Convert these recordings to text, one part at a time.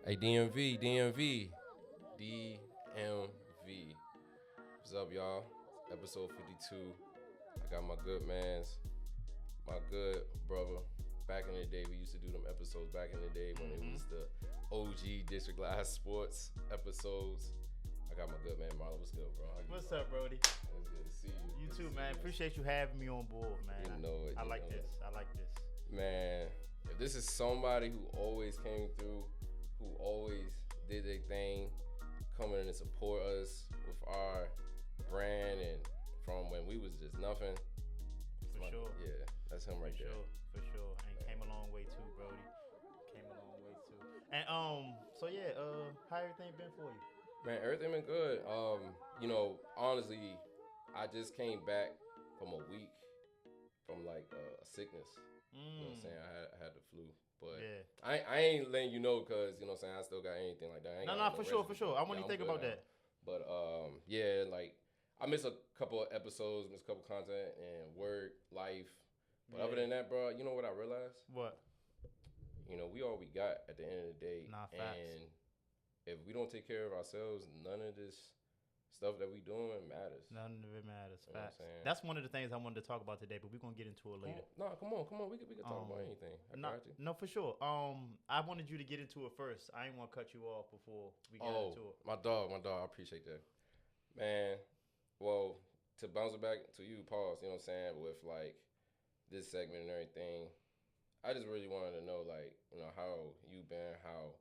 Hey, DMV. What's up, y'all? Episode 52. I got my good mans, my good brother. Back in the day, we used to do them episodes back in the day when it was the OG District Live Sports episodes. I got my good man, Marlon. What's good, bro? What's up, Brody? It's good to see you. You Good too, to man. see you. Appreciate you having me on board, man. You know it. I like this. Man, if this is somebody who always came through, who always did their thing, coming in to support us with our brand and from when we was just nothing. For sure. Yeah, that's him right there. For sure. And came a long way too, Brody. Came a long way too. And so yeah, how everything been for you? Man, everything been good. Honestly, I just came back from a week from like a sickness. You know what I'm saying? I had the flu. But Yeah. I ain't letting you know because, you know what I'm saying, I still got anything like that. No, for sure. I want you to think about that. But yeah, like I missed a couple of episodes, missed a couple of content and work, life. But other than that, bro, you know what I realized? What? You know, we all we got at the end of the day. Nah, facts. And if we don't take care of ourselves, none of this stuff that we doing matters. None of it matters. You know what I'm Facts. saying? That's one of the things I wanted to talk about today, but we're gonna get into it later. Come on. We can talk about anything. I got you. No, for sure. I wanted you to get into it first. I didn't want to cut you off before we get into it. My dog. I appreciate that. Man, well, to bounce it back to you, pause, you know what I'm saying, with like this segment and everything, I just really wanted to know, like, you know, how you been, how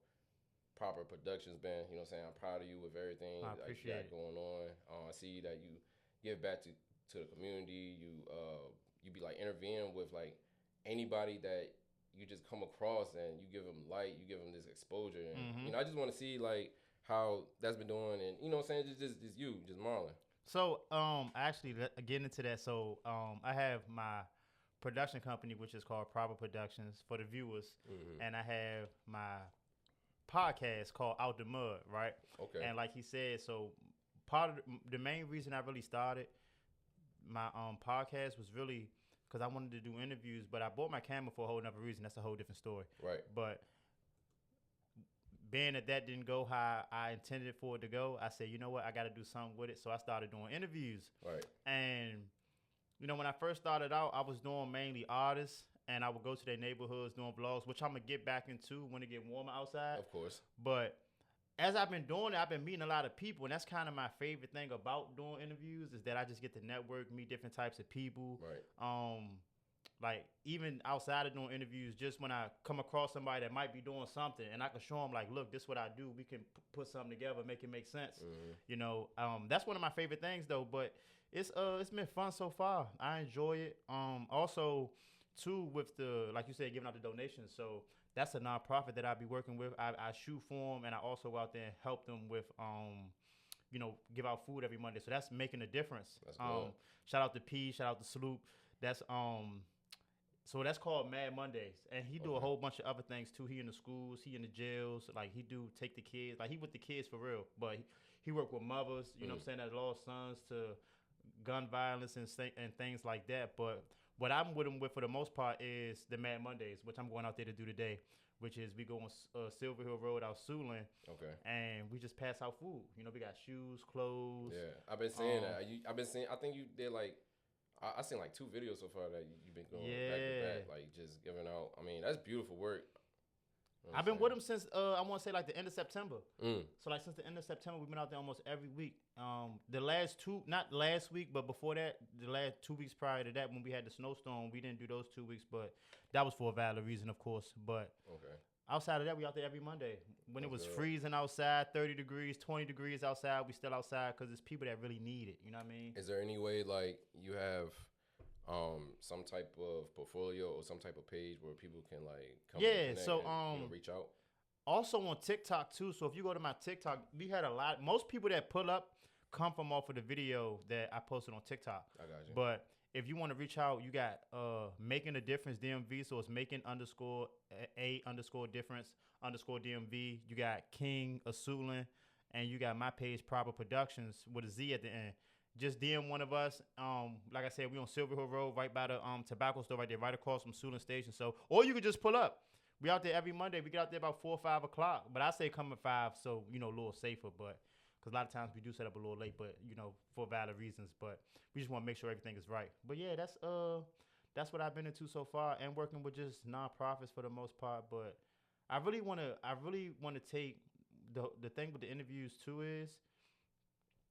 Proper Productions been, you know what I'm saying. I'm proud of you with everything I that you appreciate got going on. I see that you give back to the community. You be like intervening with like anybody that you just come across and you give them light, you give them this exposure. And, you know, I just want to see like how that's been doing and, you know what I'm saying, just you, just Marlon. So, actually, getting into that. So, I have my production company, which is called Proper Productions for the viewers, and I have my podcast called Out the Mud, right? Okay. And like he said, so part of the main reason I really started my podcast was really because I wanted to do interviews, but I bought my camera for a whole nother reason. That's a whole different story. Right. But being that didn't go how I intended for it to go, I said, you know what, I got to do something with it. So I started doing interviews. Right. And, you know, when I first started out, I was doing mainly artists, and I would go to their neighborhoods doing vlogs, which I'm going to get back into when it get warmer outside. Of course. But as I've been doing it, I've been meeting a lot of people, and that's kind of my favorite thing about doing interviews is that I just get to network, meet different types of people. Right. Like, even outside of doing interviews, just when I come across somebody that might be doing something and I can show them, like, look, this is what I do. We can put something together, make it make sense. You know, that's one of my favorite things, though. But it's been fun so far. I enjoy it. Also, too, with the, like you said, giving out the donations. So that's a nonprofit that I be working with. I shoot for them, and I also go out there and help them with, you know, give out food every Monday. So that's making a difference. That's good. Shout out to P, shout out to Sloop. That's So that's called Mad Mondays, and he do a whole bunch of other things too. He in the schools, he in the jails, like he do take the kids, like he with the kids for real. But he work with mothers, you know what I'm saying, that lost sons to gun violence and things like that. But what I'm with him with for the most part is the Mad Mondays, which I'm going out there to do today, which is we go on Silver Hill Road out Siouxland, and we just pass out food. You know, we got shoes, clothes. Yeah, I've been seeing that. I think you did like. I seen like 2 videos so far that you've been going back to back, like just giving out. I mean, that's beautiful work. You know I've been with him since I want to say like the end of September. So like since the end of September, we've been out there almost every week. The last 2, not last week, but before that, the last 2 weeks prior to that, when we had the snowstorm, we didn't do those 2 weeks, but that was for a valid reason, of course. But outside of that, we out there every Monday. When it was freezing outside, 30 degrees, 20 degrees outside, we still outside because it's people that really need it. You know what I mean? Is there any way like you have some type of portfolio or some type of page where people can like come and connect and, you know, reach out? Also on TikTok too. So if you go to my TikTok, we had a lot. Most people that pull up come from off of the video that I posted on TikTok. I got you. But if you want to reach out, you got Making a Difference DMV. So it's making _ difference _ DMV. You got King Asulin, and you got my page Proper Productions with a Z at the end. Just DM one of us. Like I said, we on Silver Hill Road, right by the tobacco store right there, right across from Siouxland Station. So, or you could just pull up. We out there every Monday. We get out there about 4 or 5 o'clock. But I say come at 5, so you know, a little safer. But because a lot of times we do set up a little late, but you know, for valid reasons. But we just want to make sure everything is right. But yeah, that's what I've been into so far, and working with just nonprofits for the most part. But I really want to take the thing with the interviews too is.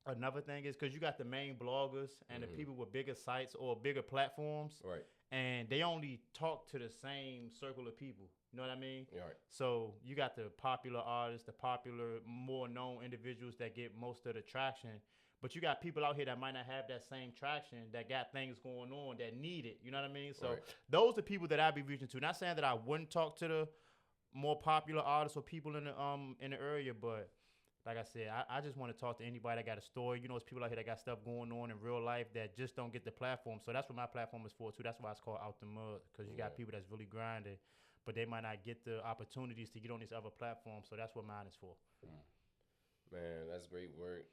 Another thing is because you got the main bloggers and the people with bigger sites or bigger platforms, Right. and they only talk to the same circle of people. You know what I mean? Yeah, right. So you got the popular artists, the popular, more known individuals that get most of the traction. But you got people out here that might not have that same traction, that got things going on, that need it. You know what I mean? So those are people that I be reaching to. Not saying that I wouldn't talk to the more popular artists or people in the area, but like I said, I just want to talk to anybody that got a story. You know, it's people out here that got stuff going on in real life that just don't get the platform. So that's what my platform is for, too. That's why it's called Out the Mud, because you got people that's really grinding, but they might not get the opportunities to get on these other platforms. So that's what mine is for. Man, that's great work.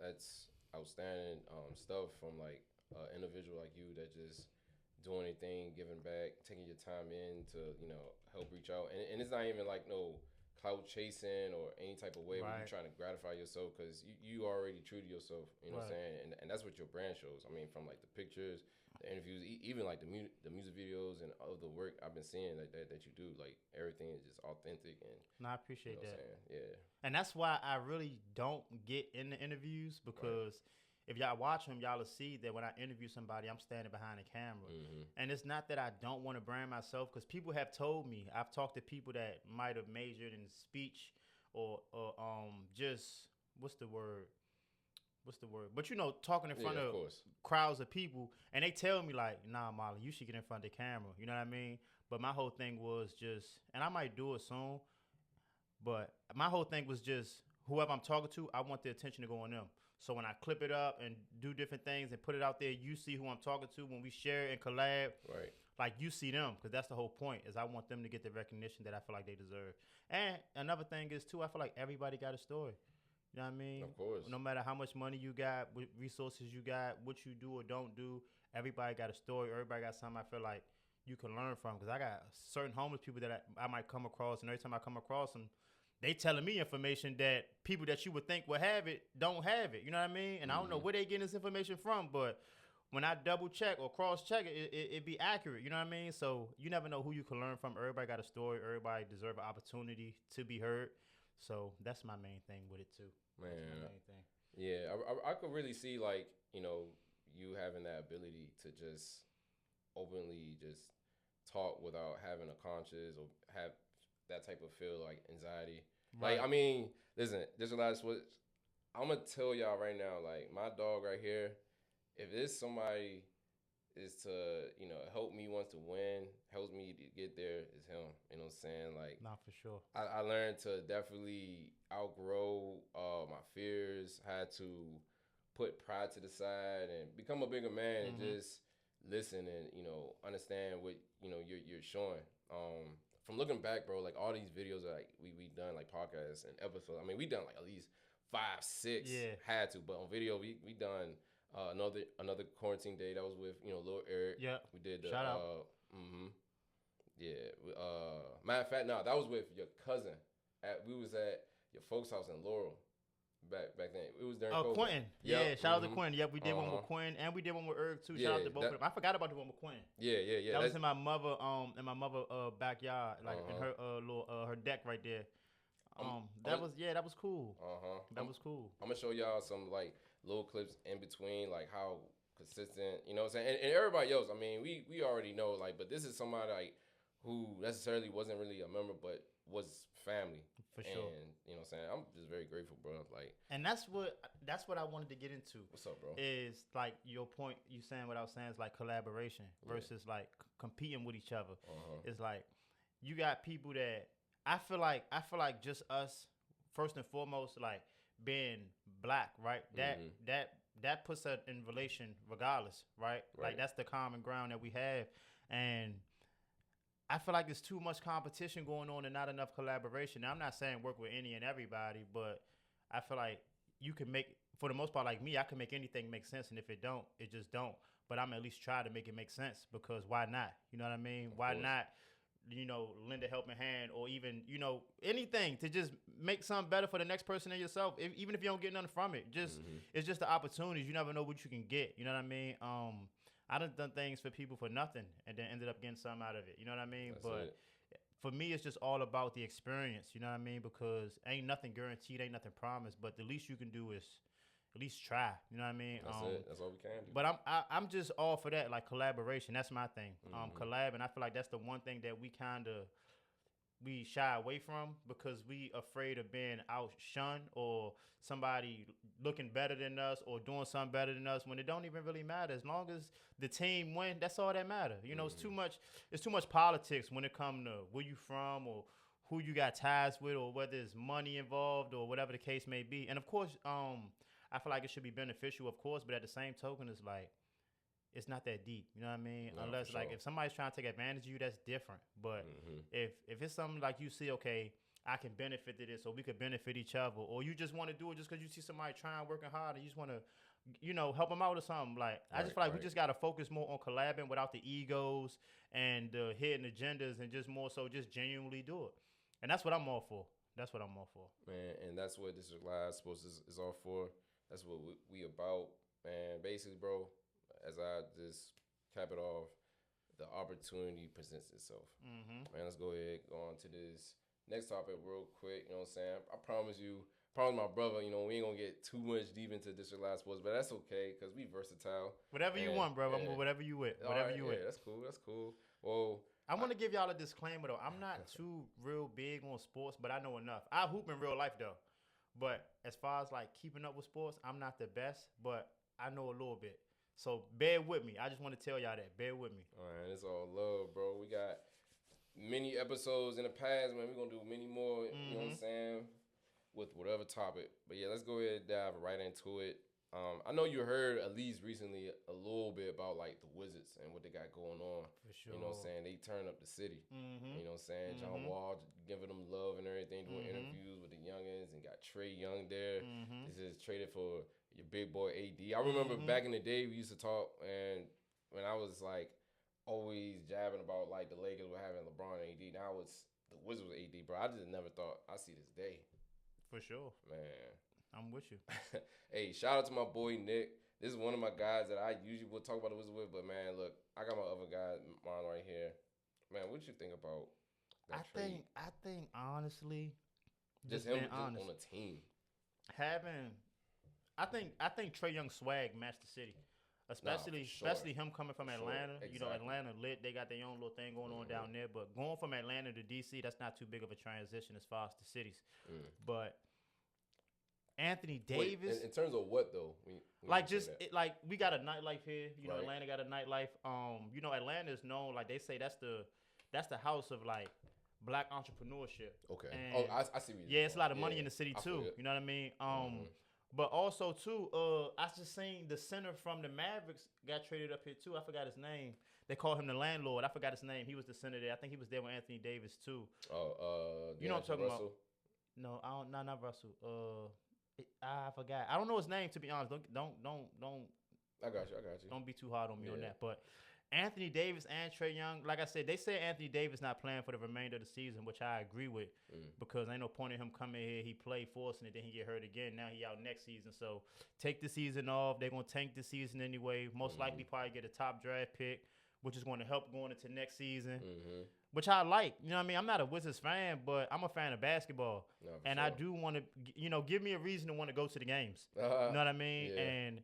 That's outstanding stuff from, like, an individual like you that just doing anything, giving back, taking your time in to, you know, help reach out. And it's not even like no clout chasing or any type of way where you're trying to gratify yourself, because you already true to yourself, you know what I'm saying? And that's what your brand shows. I mean, from like the pictures, the interviews, even like the music videos and all the work I've been seeing that you do, like everything is just authentic. And no, I appreciate that. Yeah. And that's why I really don't get in the interviews, because if y'all watch them, y'all will see that when I interview somebody, I'm standing behind the camera. And it's not that I don't want to brand myself, because people have told me, I've talked to people that might have majored in speech or just, what's the word? But you know, talking in front of crowds of people, and they tell me like, nah, Marlon, you should get in front of the camera. You know what I mean? But my whole thing was just, and I might do it soon, but my whole thing was just, whoever I'm talking to, I want the attention to go on them. So when I clip it up and do different things and put it out there, you see who I'm talking to. When we share and collab, like you see them, because that's the whole point, is I want them to get the recognition that I feel like they deserve. And another thing is, too, I feel like everybody got a story. You know what I mean? Of course. No matter how much money you got, what resources you got, what you do or don't do, everybody got a story. Everybody got something I feel like you can learn from. Because I got certain homeless people that I might come across, and every time I come across them, they telling me information that people that you would think would have it don't have it. You know what I mean? And I don't know where they getting this information from, but when I double check or cross check it be accurate. You know what I mean? So you never know who you can learn from. Everybody got a story. Everybody deserve an opportunity to be heard. So that's my main thing with it too. Man, yeah, I could really see, like, you know, you having that ability to just openly just talk without having a conscience or have that type of feel like anxiety. Like, I mean, listen, there's a lot of switch. I'm gonna tell y'all right now, like, my dog right here, if there's somebody is to, you know, help me wants to win, helps me to get there, is him. You know what I'm saying? Like, not for sure. I learned to definitely outgrow my fears, had to put pride to the side and become a bigger man and just listen and, you know, understand what, you know, you're showing. From looking back, bro, like all these videos that, like we done, like podcasts and episodes. I mean, we done like at least 5, 6. Had to, but on video we done another quarantine day that was with, you know, Lil Eric. Yeah, we did the shout out. Yeah. Matter of fact, no, that was with your cousin. We was at your folks' house in Laurel. Back then, it was during COVID. Quentin. Yep. Yeah, shout out to Quentin. Yep, we did one with Quentin, and we did one with Eric too. Shout out to both of them. I forgot about the one with Quentin. Yeah. That was in my mother backyard, like in her little her deck right there. That was cool. That was cool. I'm gonna show y'all some like little clips in between, like how consistent, you know what I'm saying, and everybody else. I mean, we already know, like, but this is somebody like who necessarily wasn't really a member, but was family. For sure. And you know what I'm saying? I'm just very grateful, bro. Like, and that's what I wanted to get into. What's up, bro? Is like your point, you saying what I was saying is like collaboration versus like competing with each other. It's like you got people that I feel like just us, first and foremost, like being black, right? That puts us in relation regardless, right? Like that's the common ground that we have. And I feel like there's too much competition going on and not enough collaboration. Now, I'm not saying work with any and everybody, but I feel like you can make, for the most part, like me, I can make anything make sense, and if it don't, it just don't. But I'm at least try to make it make sense, because why not? You know what I mean? Why not lend a helping hand, or even, anything to just make something better for the next person and yourself. Even if you don't get nothing from it, it's just the opportunities. You never know what you can get. You know what I mean? I done things for people for nothing and then ended up getting something out of it. You know what I mean? But for me, it's just all about the experience. You know what I mean? Because ain't nothing guaranteed, ain't nothing promised. But the least you can do is at least try. You know what I mean? That's it. That's all we can do. But I'm just all for that, like collaboration. That's my thing. Collab, and I feel like that's the one thing that we shy away from, because we afraid of being outshunned or somebody looking better than us or doing something better than us, when it don't even really matter. As long as the team win, that's all that matters. It's too much politics when it comes to where you from or who you got ties with, or whether it's money involved or whatever the case may be. And of course, I feel like it should be beneficial, of course, but at the same token, it's like, it's not that deep. You know what I mean? No, Unless, like, if somebody's trying to take advantage of you, that's different. But if it's something like you see, okay, I can benefit to this, or we could benefit each other, or you just want to do it just because you see somebody trying, working hard, and you just want to, help them out or something. Like, I just feel like we just got to focus more on collabing without the egos and the hidden agendas, and just more so just genuinely do it. And that's what I'm all for. That's what I'm all for. Man, and that's what District Live Sports is all for. That's what we about. Man, basically, bro, as I just cap it off, the opportunity presents itself. Man, let's go ahead, go on to this next topic real quick. You know what I'm saying? I promise my brother, we ain't going to get too much deep into District Live Sports, but that's okay, because we versatile. Whatever you want, bro. I'm whatever you with. Whatever you with. That's cool. Well, I want to give y'all a disclaimer, though. I'm not too real big on sports, but I know enough. I hoop in real life, though. But as far as, like, keeping up with sports, I'm not the best, but I know a little bit. So bear with me. I just want to tell y'all that. Bear with me. All right, it's all love, bro. We got many episodes in the past, man. We're going to do many more, you know what I'm saying, with whatever topic. But, yeah, let's go ahead and dive right into it. I know you heard, at least recently, a little bit about, like, the Wizards and what they got going on. For sure. You know what I'm saying? They turned up the city. You know what I'm saying? John Wall giving them love and everything, doing interviews with the youngins, and got Trae Young there. This is traded for your big boy AD. I remember back in the day, we used to talk, and when I was, like, always jabbing about, like, the Lakers were having LeBron and AD. Now it's the Wizards with AD, bro. I just never thought I'd see this day. For sure. Man. I'm with you. Hey, shout out to my boy Nick. This is one of my guys that I usually will talk about the Wizards with, but man, look, I got my other guy, Marlon, right here. Man, what you think about that trade? I think honestly, just him on a team. I think Trae Young swag matched the city. Especially him coming from Atlanta. Exactly. Atlanta lit. They got their own little thing going on down there. But going from Atlanta to DC, that's not too big of a transition as far as the cities. But Anthony Davis. Wait, in terms of what though? We got a nightlife here. Right. Atlanta got a nightlife. Atlanta is known, like they say that's the house of like black entrepreneurship. Okay. And I see what you're yeah, it's a lot of money in the city too. You know what I mean? But also too, I just seen the center from the Mavericks got traded up here too. I forgot his name. They call him the landlord. I forgot his name. He was the center there. I think he was there with Anthony Davis too. You know what I'm talking about? No, not Russell. I forgot. I don't know his name, to be honest. Don't. I got you. Don't be too hard on me on that. But Anthony Davis and Trae Young, like I said, they say Anthony Davis not playing for the remainder of the season, which I agree with, because ain't no point in him coming here. He played forcing it, then he get hurt again. Now he out next season. So take the season off. They're gonna tank the season anyway. Most likely probably get a top draft pick, which is going to help going into next season. Which I like. You know what I mean? I'm not a Wizards fan, but I'm a fan of basketball. No, and sure. I do want to, give me a reason to want to go to the games. You know what I mean? Yeah. And,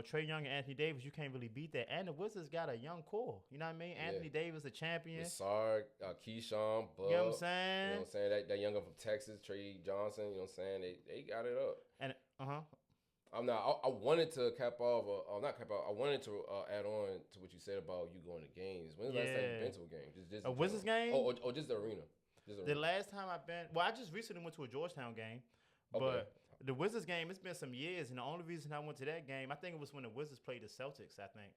Trae Young and Anthony Davis, you can't really beat that. And the Wizards got a young core. You know what I mean? Yeah. Anthony Davis, a champion. Sark, Keyshawn, Bub. You know what I'm saying? You know what I'm saying? That younger from Texas, Trey Johnson, you know what I'm saying? They got it up. And, I wanted to cap off, not cap off. I wanted to add on to what you said about you going to games. When's the last time you've been to a game? Just a Wizards game? Or just the arena? The last time I've been, I just recently went to a Georgetown game, but the Wizards game, it's been some years, and the only reason I went to that game, I think it was when the Wizards played the Celtics, I think.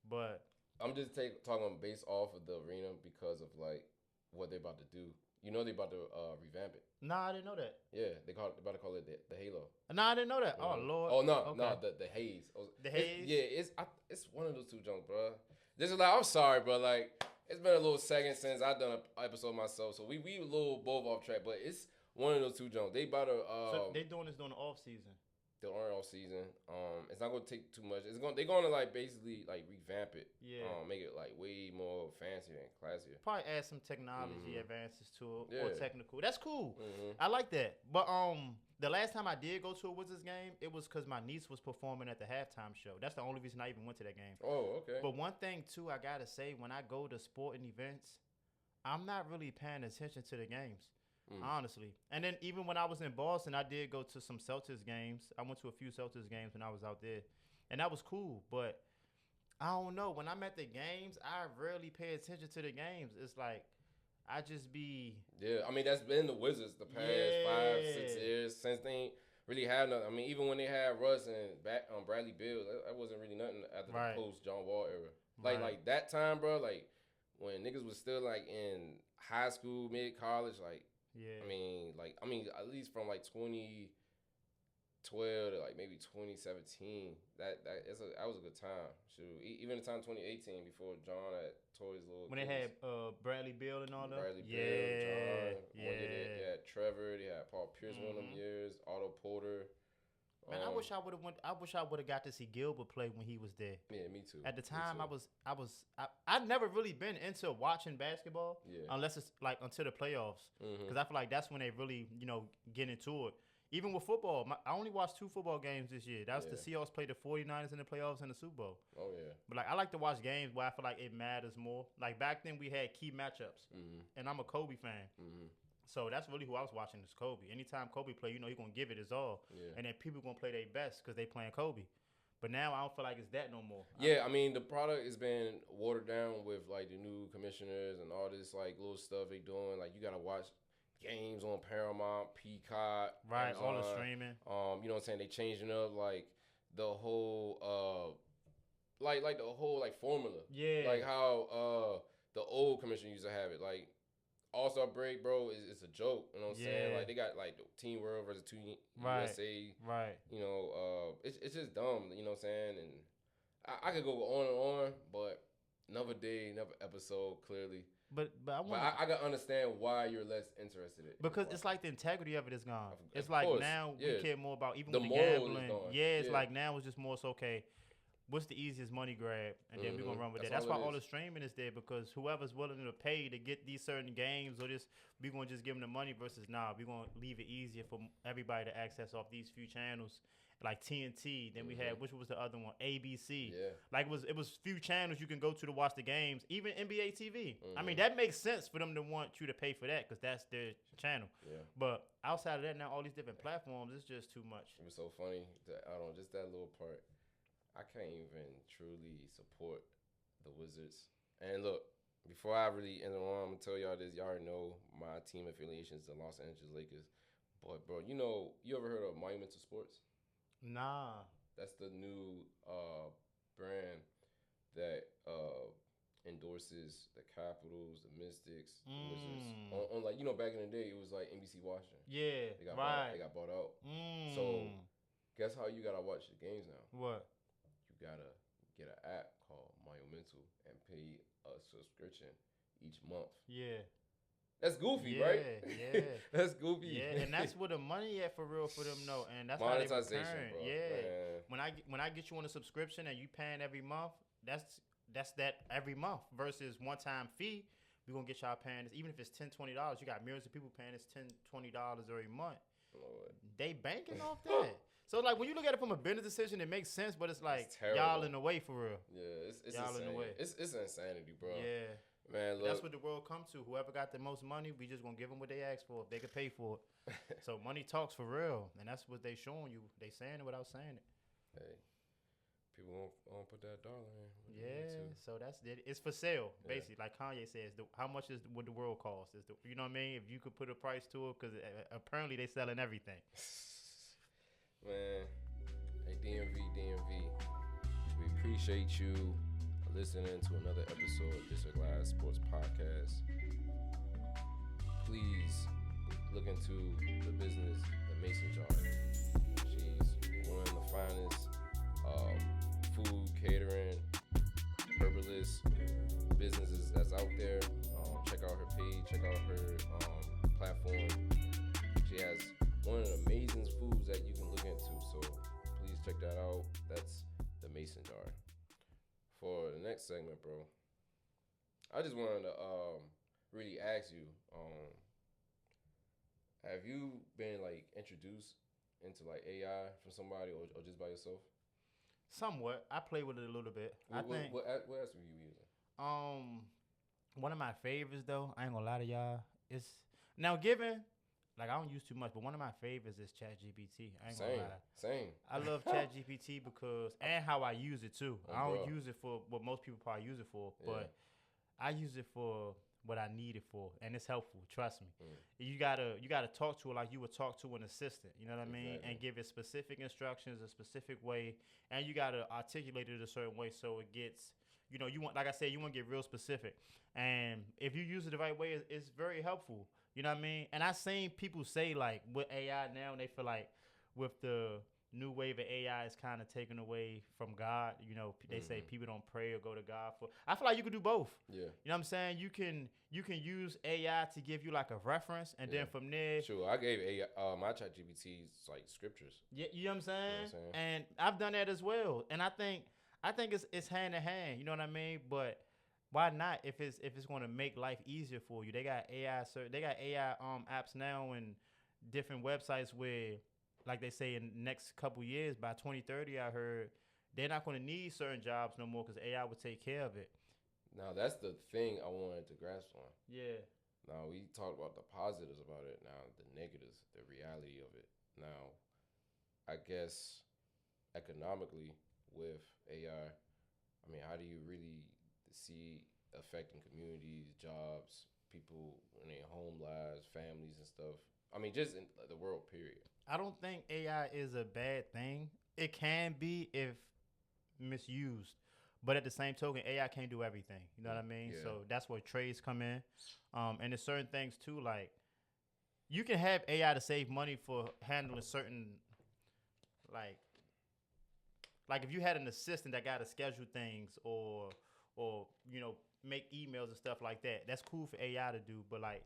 But I'm just talking based off of the arena because of like what they're about to do. They're about to revamp it. Nah, I didn't know that. Yeah, they're about to call it the Halo. Nah, I didn't know that. Oh Lord. Oh no, the Haze. The Haze. It's one of those two junks, bro. This is like, I'm sorry, bro. Like, it's been a little second since I done an episode myself, so we a little both off track, but it's one of those two Jones. They about to So they doing this during the off season. the off season. It's not gonna take too much. They're gonna like basically like revamp it. Yeah. Make it like way more fancier and classier. Probably add some technology advances to it, Yeah. or technical. That's cool. Mm-hmm. I like that. But the last time I did go to a Wizards game, it was because my niece was performing at the halftime show. That's the only reason I even went to that game. Oh, okay. But one thing too, I gotta say, when I go to sporting events, I'm not really paying attention to the games. Honestly. And then even when I was in Boston, I did go to some Celtics games. I went to a few Celtics games when I was out there. And that was cool. But I don't know. When I'm at the games, I rarely pay attention to the games. It's like I just be... Yeah, I mean, that's been the Wizards the past 5-6 years since they ain't really had nothing. I mean, even when they had Russ and Bradley Beal, that wasn't really nothing after the post-John Wall era. Like that time, bro, like when niggas was still like in high school, mid-college, like, yeah. I mean, at least from like 2012 to like maybe 2017, that was a good time. Shoot, even the time 2018 before John had tore his little. When they had Bradley Beal and all that. Bradley Beal, John. They had Trevor. They had Paul Pierce one of them years. Otto Porter. Man, I wish I would have went. I wish I would have got to see Gilbert play when he was there. Yeah, me too. At the time, I'd never really been into watching basketball unless it's like until the playoffs, because I feel like that's when they really get into it. Even with football, I only watched 2 football games this year. That was the Seahawks played the 49ers in the playoffs and the Super Bowl. Oh yeah. But like I like to watch games where I feel like it matters more. Like back then we had key matchups, and I'm a Kobe fan. So that's really who I was watching is Kobe. Anytime Kobe play, he gonna give it his all, and then people gonna play their best because they playing Kobe. But now I don't feel like it's that no more. Yeah, I mean the product has been watered down with like the new commissioners and all this like little stuff they doing. Like you gotta watch games on Paramount, Peacock, right? Amazon. All the streaming. You know what I'm saying? They changing up like the whole like the whole like formula. Yeah. Like how the old commission used to have it. Like All-Star break, bro, is a joke. You know what I'm saying? Like they got like the Team World versus Team USA. Right. You know, it's just dumb. You know what I'm saying? And I could go on and on, but another day, another episode, clearly. But I can understand why you're less interested in it. Because it's like the integrity of it is gone. It's of like course, now we care more about even the with the moral gambling. is gone. It's like now it's just more so okay. What's the easiest money grab? And then we're going to run with that. That's why all the streaming is there, because whoever's willing to pay to get these certain games or this, we're going to just give them the money versus we're going to leave it easier for everybody to access off these few channels like TNT. Then we had, which was the other one? ABC. Yeah. Like it was few channels you can go to watch the games, even NBA TV. I mean, that makes sense for them to want you to pay for that because that's their channel. Yeah. But outside of that, now all these different platforms, it's just too much. It was so funny. I don't know, just that little part. I can't even truly support the Wizards. And look, before I really end on, I'm going to tell y'all this. Y'all already know my team affiliation is the Los Angeles Lakers. But, bro, you ever heard of Monumental Sports? Nah. That's the new brand that endorses the Capitals, the Mystics, the Wizards. On like, back in the day, it was like NBC Washington. Yeah, they got bought out. So, guess how you got to watch the games now? What? You gotta get an app called Monumental and pay a subscription each month. Yeah. That's goofy, right? Yeah. That's goofy. Yeah, and that's where the money at for real for them, though. And that's monetization, how they return. bro. Yeah. Man. When I get you on a subscription and you paying every month, that's that every month versus one-time fee. We're gonna get y'all paying this, even if it's $10, $20. You got millions of people paying this $10, $20 every month. Lord. They banking off that. So, like, when you look at it from a business decision, it makes sense, but it's like, y'all in the way for real. Yeah, it's y'all insane. in the way. It's insanity, bro. Yeah. Man, look. That's what the world come to. Whoever got the most money, we just going to give them what they ask for if they could pay for it. So, money talks for real, and that's what they showing you. They saying it without saying it. Hey, people won't put that dollar in. Yeah, so that's it. It's for sale, basically. Like Kanye says, how much would the world cost? You know what I mean? If you could put a price to it, because apparently they selling everything. Man, hey, DMV, we appreciate you listening to another episode of District Live Sports Podcast. Please look into the business of Mason Jar. She's one of the finest food, catering, herbalist, businesses that's out there. Check out her page. Check out her platform. She has one of the amazing foods that you can look into. So please check that out. That's the Mason jar. For the next segment, bro, I just wanted to really ask you, have you been like introduced into like AI from somebody or just by yourself? Somewhat. I play with it a little bit. I think What else were you using? one of my favorites though, I ain't gonna lie to y'all, is now given like I don't use too much, but one of my favorites is ChatGPT. I ain't gonna lie. Same. I love ChatGPT because and how I use it too. Oh, I don't bro. use it for what most people probably use it for, Yeah. but I use it for what I need it for, and it's helpful. Trust me. Mm. You gotta talk to it like you would talk to an assistant. You know what I mean? Exactly. And give it specific instructions, a specific way, and you gotta articulate it a certain way so it gets. You know, you want, like I said, you want to get real specific, and if you use it the right way, it's very helpful. You know what I mean? And I seen people say like with AI now, and they feel like with the new wave of AI is kind of taken away from God. You know, they say people don't pray or go to God for. I feel like you could do both. Yeah. You know what I'm saying? You can use AI to give you like a reference, and then from there, Sure. I gave my ChatGPT like scriptures. yeah, you know what I'm saying? You know what I'm saying? And I've done that as well. And I think it's hand in hand. You know what I mean? But why not if it's going to make life easier for you? They got AI apps now and different websites where, like they say, in the next couple years by 2030, I heard they're not going to need certain jobs no more because AI would take care of it. Now that's the thing I wanted to grasp on. Yeah. Now we talked about the positives about it. Now the negatives, the reality of it. Now, I guess economically with AI, I mean, how do you really see affecting communities, jobs, people in their home lives, families and stuff? I mean, just in the world, period. I don't think AI is a bad thing. It can be if misused. But at the same token, AI can't do everything. You know what I mean? Yeah. So that's where trades come in. And there's certain things too, like you can have AI to save money for handling certain like if you had an assistant that got to schedule things or you know make emails and stuff like that, that's cool for AI to do. But like,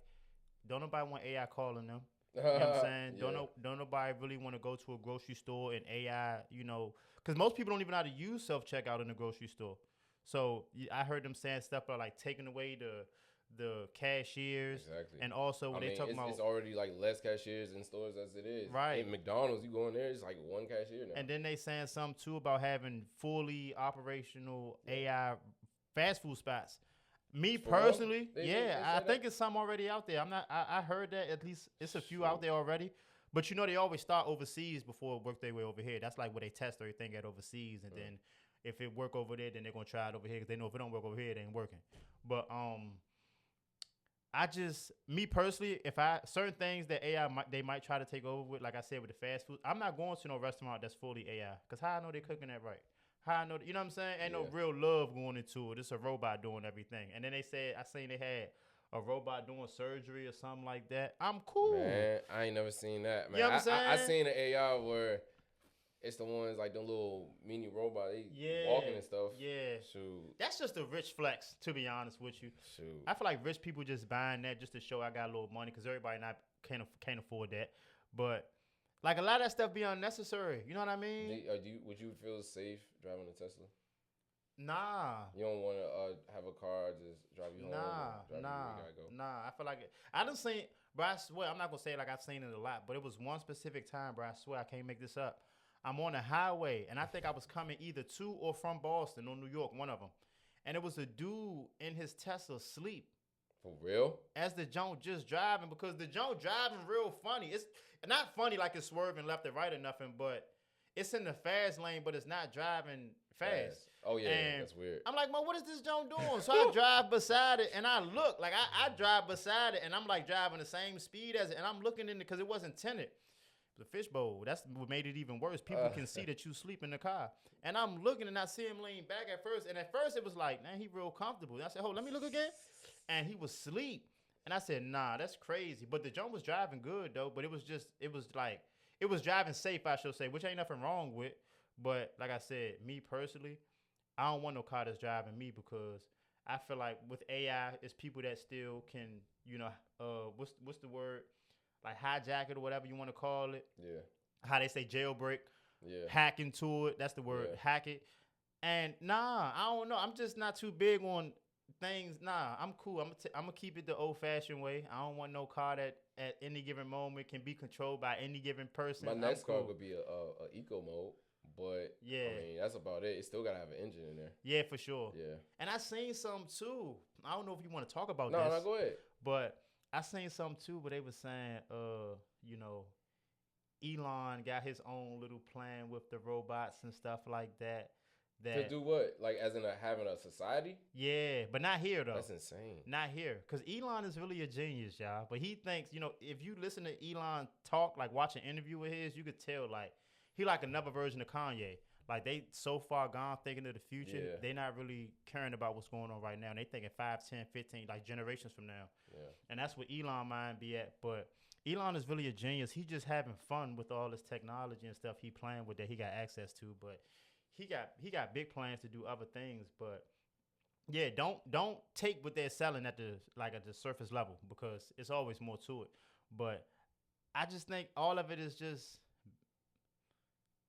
don't nobody want AI calling them. You know what I'm saying? Yeah. Don't nobody really want to go to a grocery store and AI, you know, because most people don't even know how to use self checkout in the grocery store. So I heard them saying stuff about like taking away the cashiers, Exactly. and also when they talking about it's already like less cashiers in stores as it is. Right. In McDonald's, you go in there, it's like one cashier now. and then they saying something too about having fully operational AI fast food spots. Me For real? personally, They I said think that? it's some already out there. I heard that at least it's a few Shoot. out there already. But you know they always start overseas before it work their way over here. That's like where they test everything at overseas, and then if it work over there, then they're gonna try it over here because they know if it don't work over here, it ain't working. But me personally, if certain things that AI they might try to take over with, like I said with the fast food, I'm not going to no restaurant that's fully AI because how I know they cooking that right. How I know, you know what I'm saying? Ain't no Yeah. real love going into it. It's a robot doing everything. And then they said, I seen they had a robot doing surgery or something like that. I'm cool. Man, I ain't never seen that, man. You know what I'm I saying? seen an AI where it's the ones like the little mini robot, they walking and stuff. Yeah. Shoot. That's just a rich flex, to be honest with you. Shoot. I feel like rich people just buying that just to show I got a little money because everybody can't afford that. But like a lot of that stuff be unnecessary. You know what I mean? Would you feel safe driving a Tesla? Nah. You don't want to have a car just drive you home. Drive you where you gotta go. Nah. I feel like I done seen, bro. I swear, I'm not gonna say it like I've seen it a lot, but it was one specific time, bro. I swear, I can't make this up. I'm on the highway, and I think I was coming either to or from Boston or New York, one of them, and it was a dude in his Tesla asleep For real? as the junk just driving because the junk driving real funny. It's not funny like it's swerving left and right or nothing, but it's in the fast lane, but it's not driving fast. Oh yeah, And that's weird. I'm like, man, what is this junk doing? So I drive beside it and I look like I drive beside it and I'm like driving the same speed as it, and I'm looking in it because it wasn't tinted. The fishbowl. That's what made it even worse. People can see that you sleep in the car. And I'm looking and I see him lean back at first. And at first it was like, man, he real comfortable. And I said, hold, let me look again. And he was asleep. And I said, nah, that's crazy. But the junk was driving good though. But it was driving safe, I should say, which ain't nothing wrong with. But like I said, me personally, I don't want no car that's driving me because I feel like with AI, it's people that still can, you know, what's the word, like hijack it or whatever you want to call it. Yeah. How they say jailbreak, Yeah. hack into it. That's the word, Yeah. hack it. And nah, I don't know. I'm just not too big on things. Nah, I'm cool. I'm gonna keep it the old fashioned way. I don't want no car that at any given moment can be controlled by any given person. My next cool. car could be a eco mode, but Yeah. I mean that's about it. It still gotta have an engine in there. Yeah, for sure. Yeah. And I seen some too. I don't know if you want to talk about No, this. no, go ahead. But I seen some too, but they were saying, you know, Elon got his own little plan with the robots and stuff like that. To do what? Like as in having a society? Yeah, but not here though. That's insane. Not here, because Elon is really a genius, y'all. But he thinks, you know, if you listen to Elon talk, like watch an interview with his, you could tell like he like another version of Kanye. Like they so far gone thinking of the future, Yeah. they not really caring about what's going on right now. They thinking 5, 10, 15, like generations from now. Yeah. And that's where Elon mind be at. But Elon is really a genius. He just having fun with all this technology and stuff he playing with that he got access to. But he got big plans to do other things. But yeah, don't take what they're selling at the surface level, because it's always more to it. But I just think all of it is just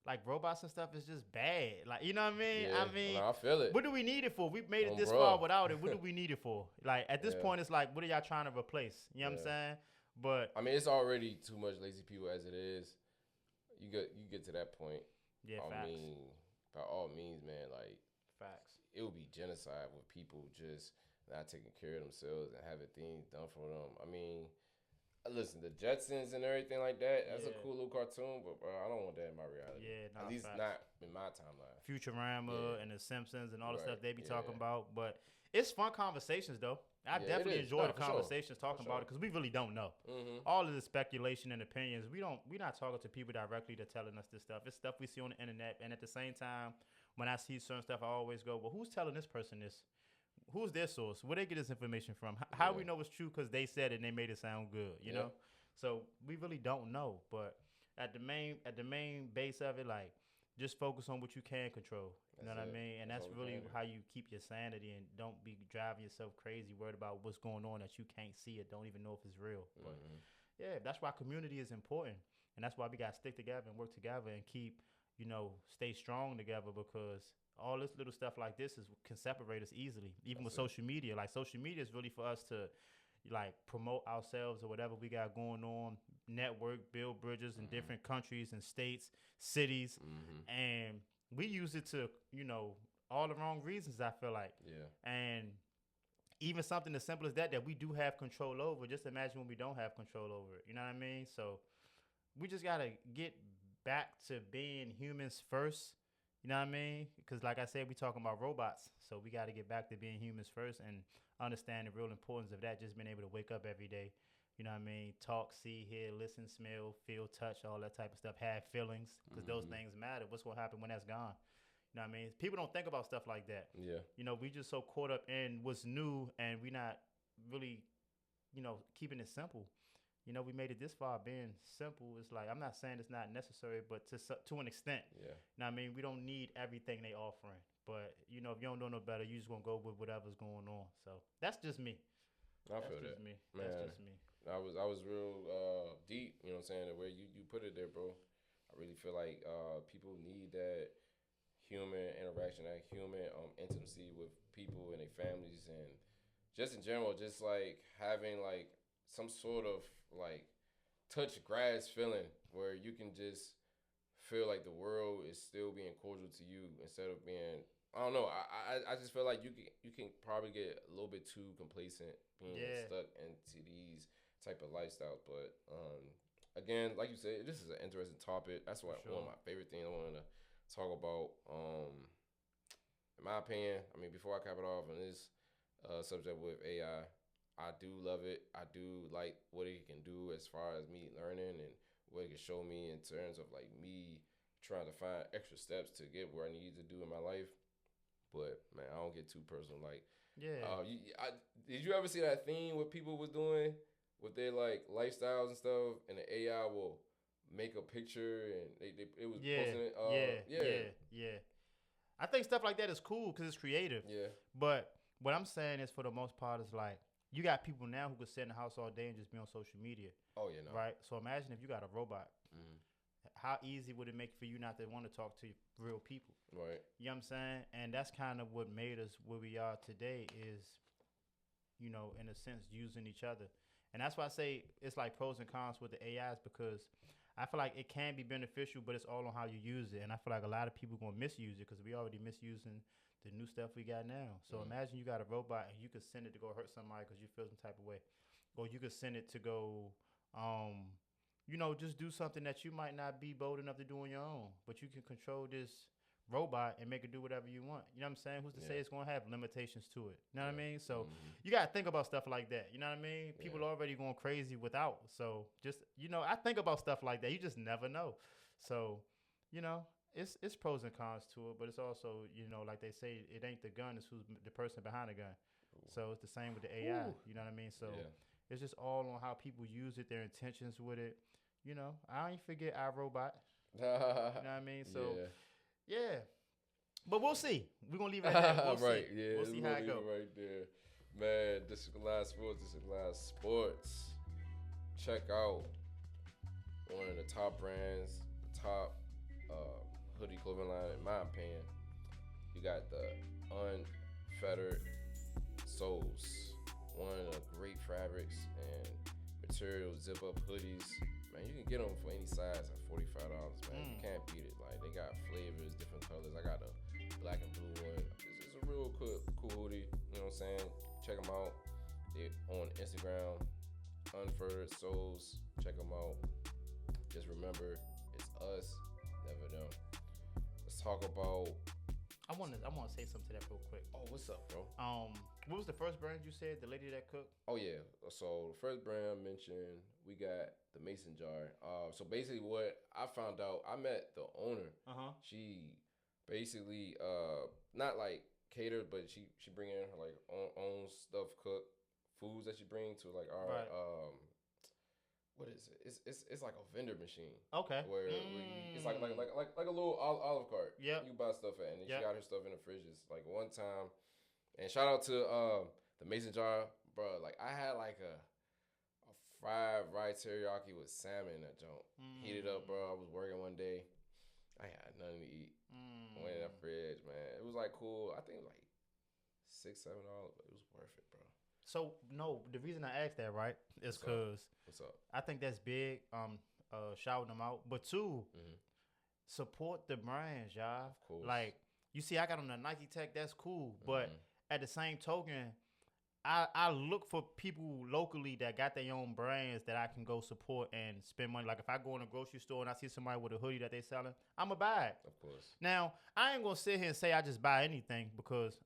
like robots and stuff is just bad. Like, you know what I mean? Yeah. I mean, No, I feel it. what do we need it for? We made it this Bro. far without it. What do we need it for? Like at this Yeah. point, it's like, what are y'all trying to replace? You know what I'm saying? But I mean, it's already too much lazy people as it is. You get to that point. yeah, I facts. mean, by all means, man, like Facts. it would be genocide with people just not taking care of themselves and having things done for them. I mean, listen, the Jetsons and everything like that, that's a Yeah. cool little cartoon, but bro, I don't want that in my reality. Yeah, nah, At least facts. not in my timeline. Futurama Yeah. and the Simpsons and all the Right, stuff they be yeah. talking about. But it's fun conversations though. I Yeah, it definitely is. enjoy Nah, the for sure. conversations talking For about sure. it, because we really don't know. Mm-hmm. All of the speculation and opinions, we're not talking to people directly that telling us this stuff. It's stuff we see on the internet. And at the same time, when I see certain stuff, I always go, well, who's telling this person this? Who's their source? Where they get this information from? How Yeah. we know it's true? Because they said it and they made it sound good, you Yeah. know? So we really don't know. But at the main base of it, like, just focus on what you can control. You know That's what I it. mean? And That's that's all we really can do. how you keep your sanity and don't be driving yourself crazy, worried about what's going on that you can't see or don't even know if it's real. But Mm-hmm. yeah, that's why community is important. And that's why we got to stick together and work together and keep, stay strong together, because all this little stuff like this can separate us easily, even with social media. Like, social media is really for us to like promote ourselves or whatever we got going on, network, build bridges in different countries and states, cities, and we use it to, all the wrong reasons, I feel like. Yeah. And even something as simple as that we do have control over, just imagine when we don't have control over it. You know what I mean? So we just got to get back to being humans first. You know what I mean? Because like I said, we talking about robots. So we got to get back to being humans first and understand the real importance of that. Just being able to wake up every day. You know what I mean? Talk, see, hear, listen, smell, feel, touch, all that type of stuff. Have feelings, because those things matter. What's going to happen when that's gone? You know what I mean? People don't think about stuff like that. Yeah. We just so caught up in what's new, and we not really, keeping it simple. We made it this far being simple. It's like, I'm not saying it's not necessary, but to an extent. Yeah. You know what I mean? We don't need everything they offering. But, if you don't know no better, you just going to go with whatever's going on. So that's just me. I That's feel just that. me. Man. That's just me. I was real deep, you know what I'm saying, the way you put it there, bro. I really feel like people need that human interaction, that human intimacy with people and their families, and just in general, just like having like some sort of like touch grass feeling where you can just feel like the world is still being cordial to you instead of being, I don't know. I just feel like you can probably get a little bit too complacent being stuck into these type of lifestyles. But again, like you said, this is an interesting topic. That's why one of my favorite things I wanted to talk about. In my opinion, I mean, before I cap it off on this subject with AI, I do love it. I do like what it can do as far as me learning and what it can show me in terms of like me trying to find extra steps to get where I need to do in my life. But man, I don't get too personal. Like, did you ever see that thing what people was doing with their like lifestyles and stuff, and the AI will make a picture and it was posting it. Yeah. I think stuff like that is cool because it's creative. Yeah. But what I'm saying is, for the most part, is like you got people now who could sit in the house all day and just be on social media, Oh yeah, no. right? So imagine if you got a robot. Mm-hmm. How easy would it make for you not to want to talk to real people? Right. You know what I'm saying? And that's kind of what made us where we are today is, you know, in a sense, using each other. And that's why I say it's like pros and cons with the AIs, because I feel like it can be beneficial, but it's all on how you use it. And I feel like a lot of people going to misuse it because we already misusing the new stuff we got now. So imagine you got a robot and you could send it to go hurt somebody because you feel some type of way. Or you could send it to go, you know, just do something that you might not be bold enough to do on your own. But you can control this robot and make it do whatever you want. You know what I'm saying? Who's to say it's going to have limitations to it? You know what I mean? So you got to think about stuff like that. You know what I mean? People are already going crazy without. So just, you know, I think about stuff like that. You just never know. So, you know, it's pros and cons to it, but it's also, you know, like they say, it ain't the gun, it's who's the person behind the gun. So it's the same with the AI. You know what I mean? So it's just all on how people use it, their intentions with it. You know, I ain't forget iRobot. You know what I mean? So, yeah. But we'll see. We're going to leave it at that. We'll right, see. yeah. We'll see how it goes. Right there. Man, this is Live Sports. This is Live Sports. Check out one of the top brands, top hoodie clothing line, in my opinion. You got the Unfettered Soles. One of the great fabrics and material zip-up hoodies. Man, you can get them for any size at $45, man. You can't beat it. Like, they got flavors, different colors. I got a black and blue one. It's a real cool hoodie. You know what I'm saying? Check them out. They're on Instagram, Unfettered Soles. Check them out. Just remember, it's us, never them. Let's talk about. I want to say something to that real quick. Oh, what's up, bro? What was the first brand you said? The lady that cooked? Oh yeah. So the first brand I mentioned, we got the Mason jar. So basically, what I found out, I met the owner. She basically not like catered, but she bring in her like own stuff, cook foods that she bring to like our what is it? It's like a vendor machine. Okay. Where it's like a little olive cart. Yeah. You buy stuff at, and then she got her stuff in the fridges. Like one time, and shout out to the Mason jar, bro. Like I had like a fried rye teriyaki with salmon in that joint. Heated up, bro. I was working one day. I had nothing to eat. Went in that fridge, man. It was like cool. I think it was like $6-7, but it was worth it, bro. So no, the reason I asked that, right, is because what's up? I think that's big. Shouting them out, but two, support the brands, y'all. Of course. Like you see, I got on the Nike Tech. That's cool, but at the same token, I look for people locally that got their own brands that I can go support and spend money. Like if I go in a grocery store and I see somebody with a hoodie that they selling, I'ma buy it. Of course. Now I ain't gonna sit here and say I just buy anything because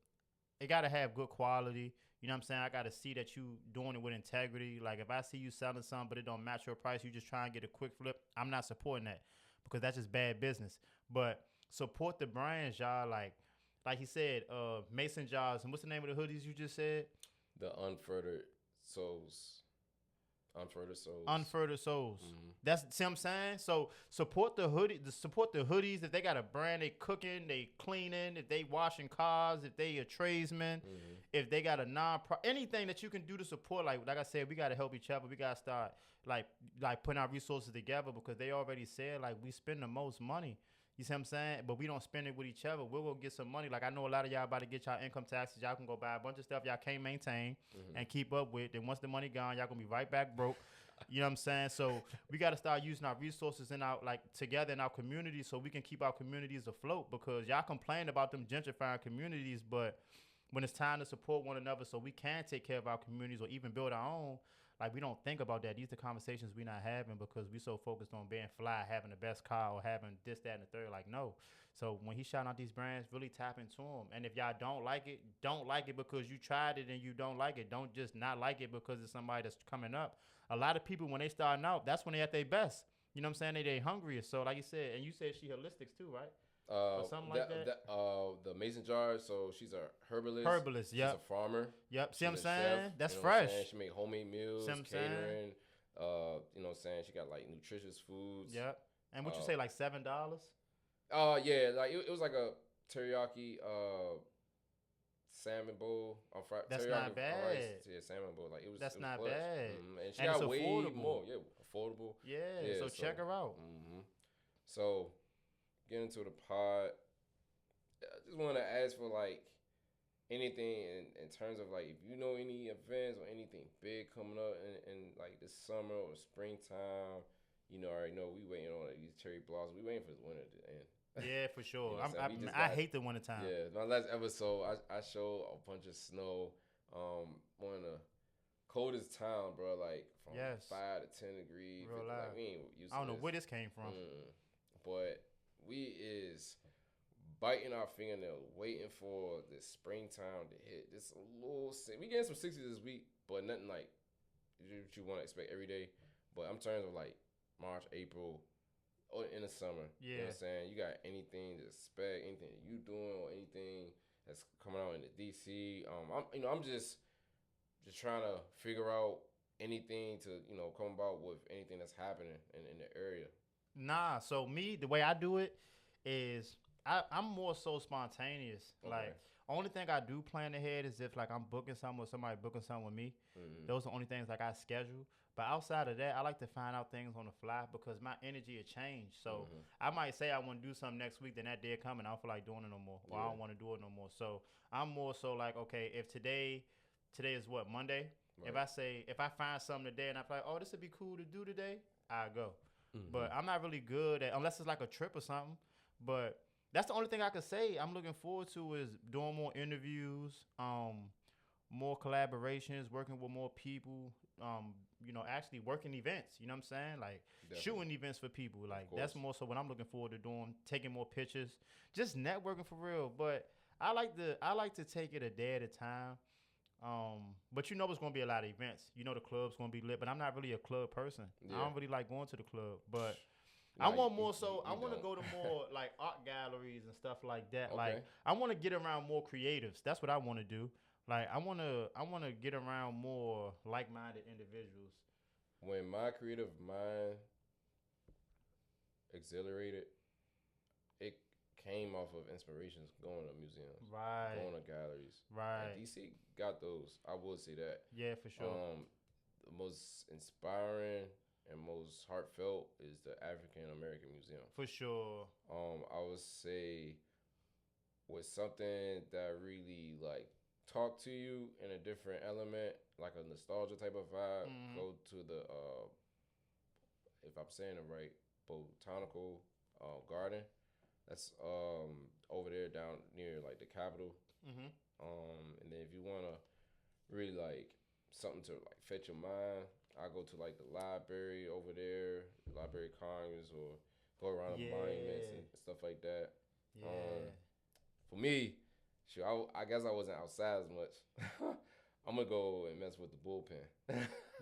it gotta have good quality. You know what I'm saying? I gotta see that you doing it with integrity. Like if I see you selling something but it don't match your price, you just try and get a quick flip, I'm not supporting that because that's just bad business. But support the brands, y'all. Like he said, Mason jars. And what's the name of the hoodies you just said? The Unfettered Soles. Unfettered Soles. Unfettered Soles. That's, see what I'm saying? So support the hoodie. Support the hoodies. If they got a brand, they cooking, they cleaning, if they washing cars, if they a tradesman, if they got a anything that you can do to support. Like I said, we got to help each other. We got to start like putting our resources together because they already said like we spend the most money. You see what I'm saying? But we don't spend it with each other. We'll go get some money. Like I know a lot of y'all about to get y'all income taxes. Y'all can go buy a bunch of stuff y'all can't maintain and keep up with. Then once the money gone, y'all gonna be right back broke. You know what I'm saying? So we got to start using our resources in our together in our communities so we can keep our communities afloat. Because y'all complain about them gentrifying communities, but when it's time to support one another so we can take care of our communities or even build our own, like we don't think about that. These are conversations we're not having because we so focused on being fly, having the best car, or having this, that, and the third. Like no. So when he's shouting out these brands, really tap into them. And if y'all don't like it because you tried it and you don't like it. Don't just not like it because it's somebody that's coming up. A lot of people when they starting out, that's when they at their best. You know what I'm saying? They hungriest. So like you said, and you said she holistics too, right? Or something like that. The Mason jar. So she's a herbalist. Herbalist, yeah. She's a farmer. Yep. See She's what I'm a saying? chef, That's you know what I'm fresh. saying? She make homemade meals, See what I'm catering. You know what I'm saying? She got like nutritious foods. Yep. And what you say, like $7? Yeah, like it was like a teriyaki salmon bowl on Friday. That's not bad. Yeah, salmon bowl. Like That's it was not clutch. bad. And she And it's got way affordable. more. Yeah, affordable. Yeah, Yeah, so check her out. So get into the pod. I just want to ask for like anything in terms of like if you know any events or anything big coming up in like the summer or springtime. You know, already know we waiting on like, these cherry blossoms. We waiting for this winter to end. Yeah, for sure. You know I hate the wintertime. Yeah, my last episode, I showed a bunch of snow. One of the coldest town, bro. Like from 5 to 10 degrees. Like, we ain't used to I don't know this. where this came from. But we is biting our fingernails, waiting for the springtime to hit. This a little. We getting some 60s this week, but nothing like what you want to expect every day. But I'm terms of like March, April. Or in the summer, you know what I'm saying? You got anything to expect, anything that you doing, or anything that's coming out in the DC? I'm just trying to figure out anything to come about with anything that's happening in the area. Nah, so me, the way I do it is I'm more so spontaneous. Okay. Like only thing I do plan ahead is if like I'm booking something or somebody booking something with me. Those are the only things like I schedule. But outside of that, I like to find out things on the fly because my energy will change. So I might say I want to do something next week, then that day coming, I don't feel like doing it no more, or I don't want to do it no more. So I'm more so like, okay, if today is what, Monday? Right. If I find something today and I feel like, oh, this would be cool to do today, I go. But I'm not really good at, unless it's like a trip or something. But that's the only thing I can say I'm looking forward to is doing more interviews, more collaborations, working with more people, actually working events, you know what I'm saying? Like shooting events for people. Like that's more so what I'm looking forward to doing, taking more pictures, just networking for real. But I like to take it a day at a time. But it's gonna be a lot of events. The club's gonna be lit, but I'm not really a club person. Yeah. I don't really like going to the club. But I want more so I want to go to more like art galleries and stuff like that. Okay. Like I want to get around more creatives. That's what I want to do. Like I want to get around more like-minded individuals. When my creative mind exhilarated, it came off of inspirations going to museums, going to galleries. Right. And DC got those. I will say that. Yeah, for sure. The most inspiring and most heartfelt is the African American Museum. For sure. I would say was something that really like talk to you in a different element, like a nostalgia type of vibe. Go to the, if I'm saying it right, Botanical Garden. That's over there down near like the Capitol. And then if you want to really like something to like fetch your mind, I go to like the library over there, Library of Congress, or go around the monuments and stuff like that. Yeah. For me, sure, I guess I wasn't outside as much. I'm gonna go and mess with the bullpen.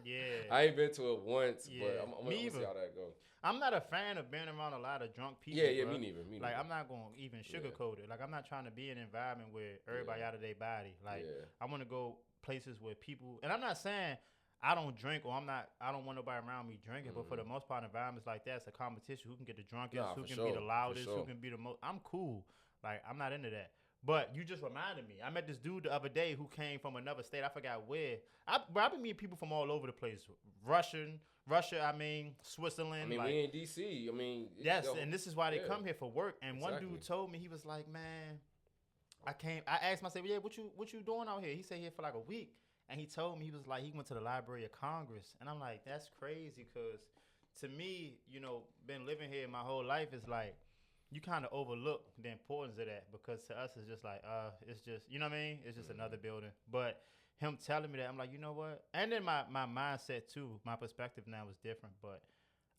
Yeah, I ain't been to it once, but I'm gonna see how that goes. I'm not a fan of being around a lot of drunk people. Yeah, bro. Me neither. Like I'm not gonna even sugarcoat it. Like I'm not trying to be in an environment where everybody out of their body. Like I want to go places where people, and I'm not saying I don't drink or I don't want nobody around me drinking, but for the most part, environments like that, it's a competition. Who can get the drunkest? Who can be the loudest? Who can be the most? I'm cool. Like I'm not into that. But you just reminded me. I met this dude the other day who came from another state. I forgot where. I've been meeting people from all over the place. Russia, Switzerland. We in D.C. Yes, and this is why they come here for work. And one dude told me, he was like, man, I asked him, I said, yeah, what you doing out here? He said here for like a week. And he told me, he was like, he went to the Library of Congress. And I'm like, that's crazy because to me, been living here my whole life is like, you kind of overlook the importance of that because to us it's just like it's just, you know what I mean, it's just another building. But him telling me that, I'm like, you know what, and then my mindset too, my perspective now is different. But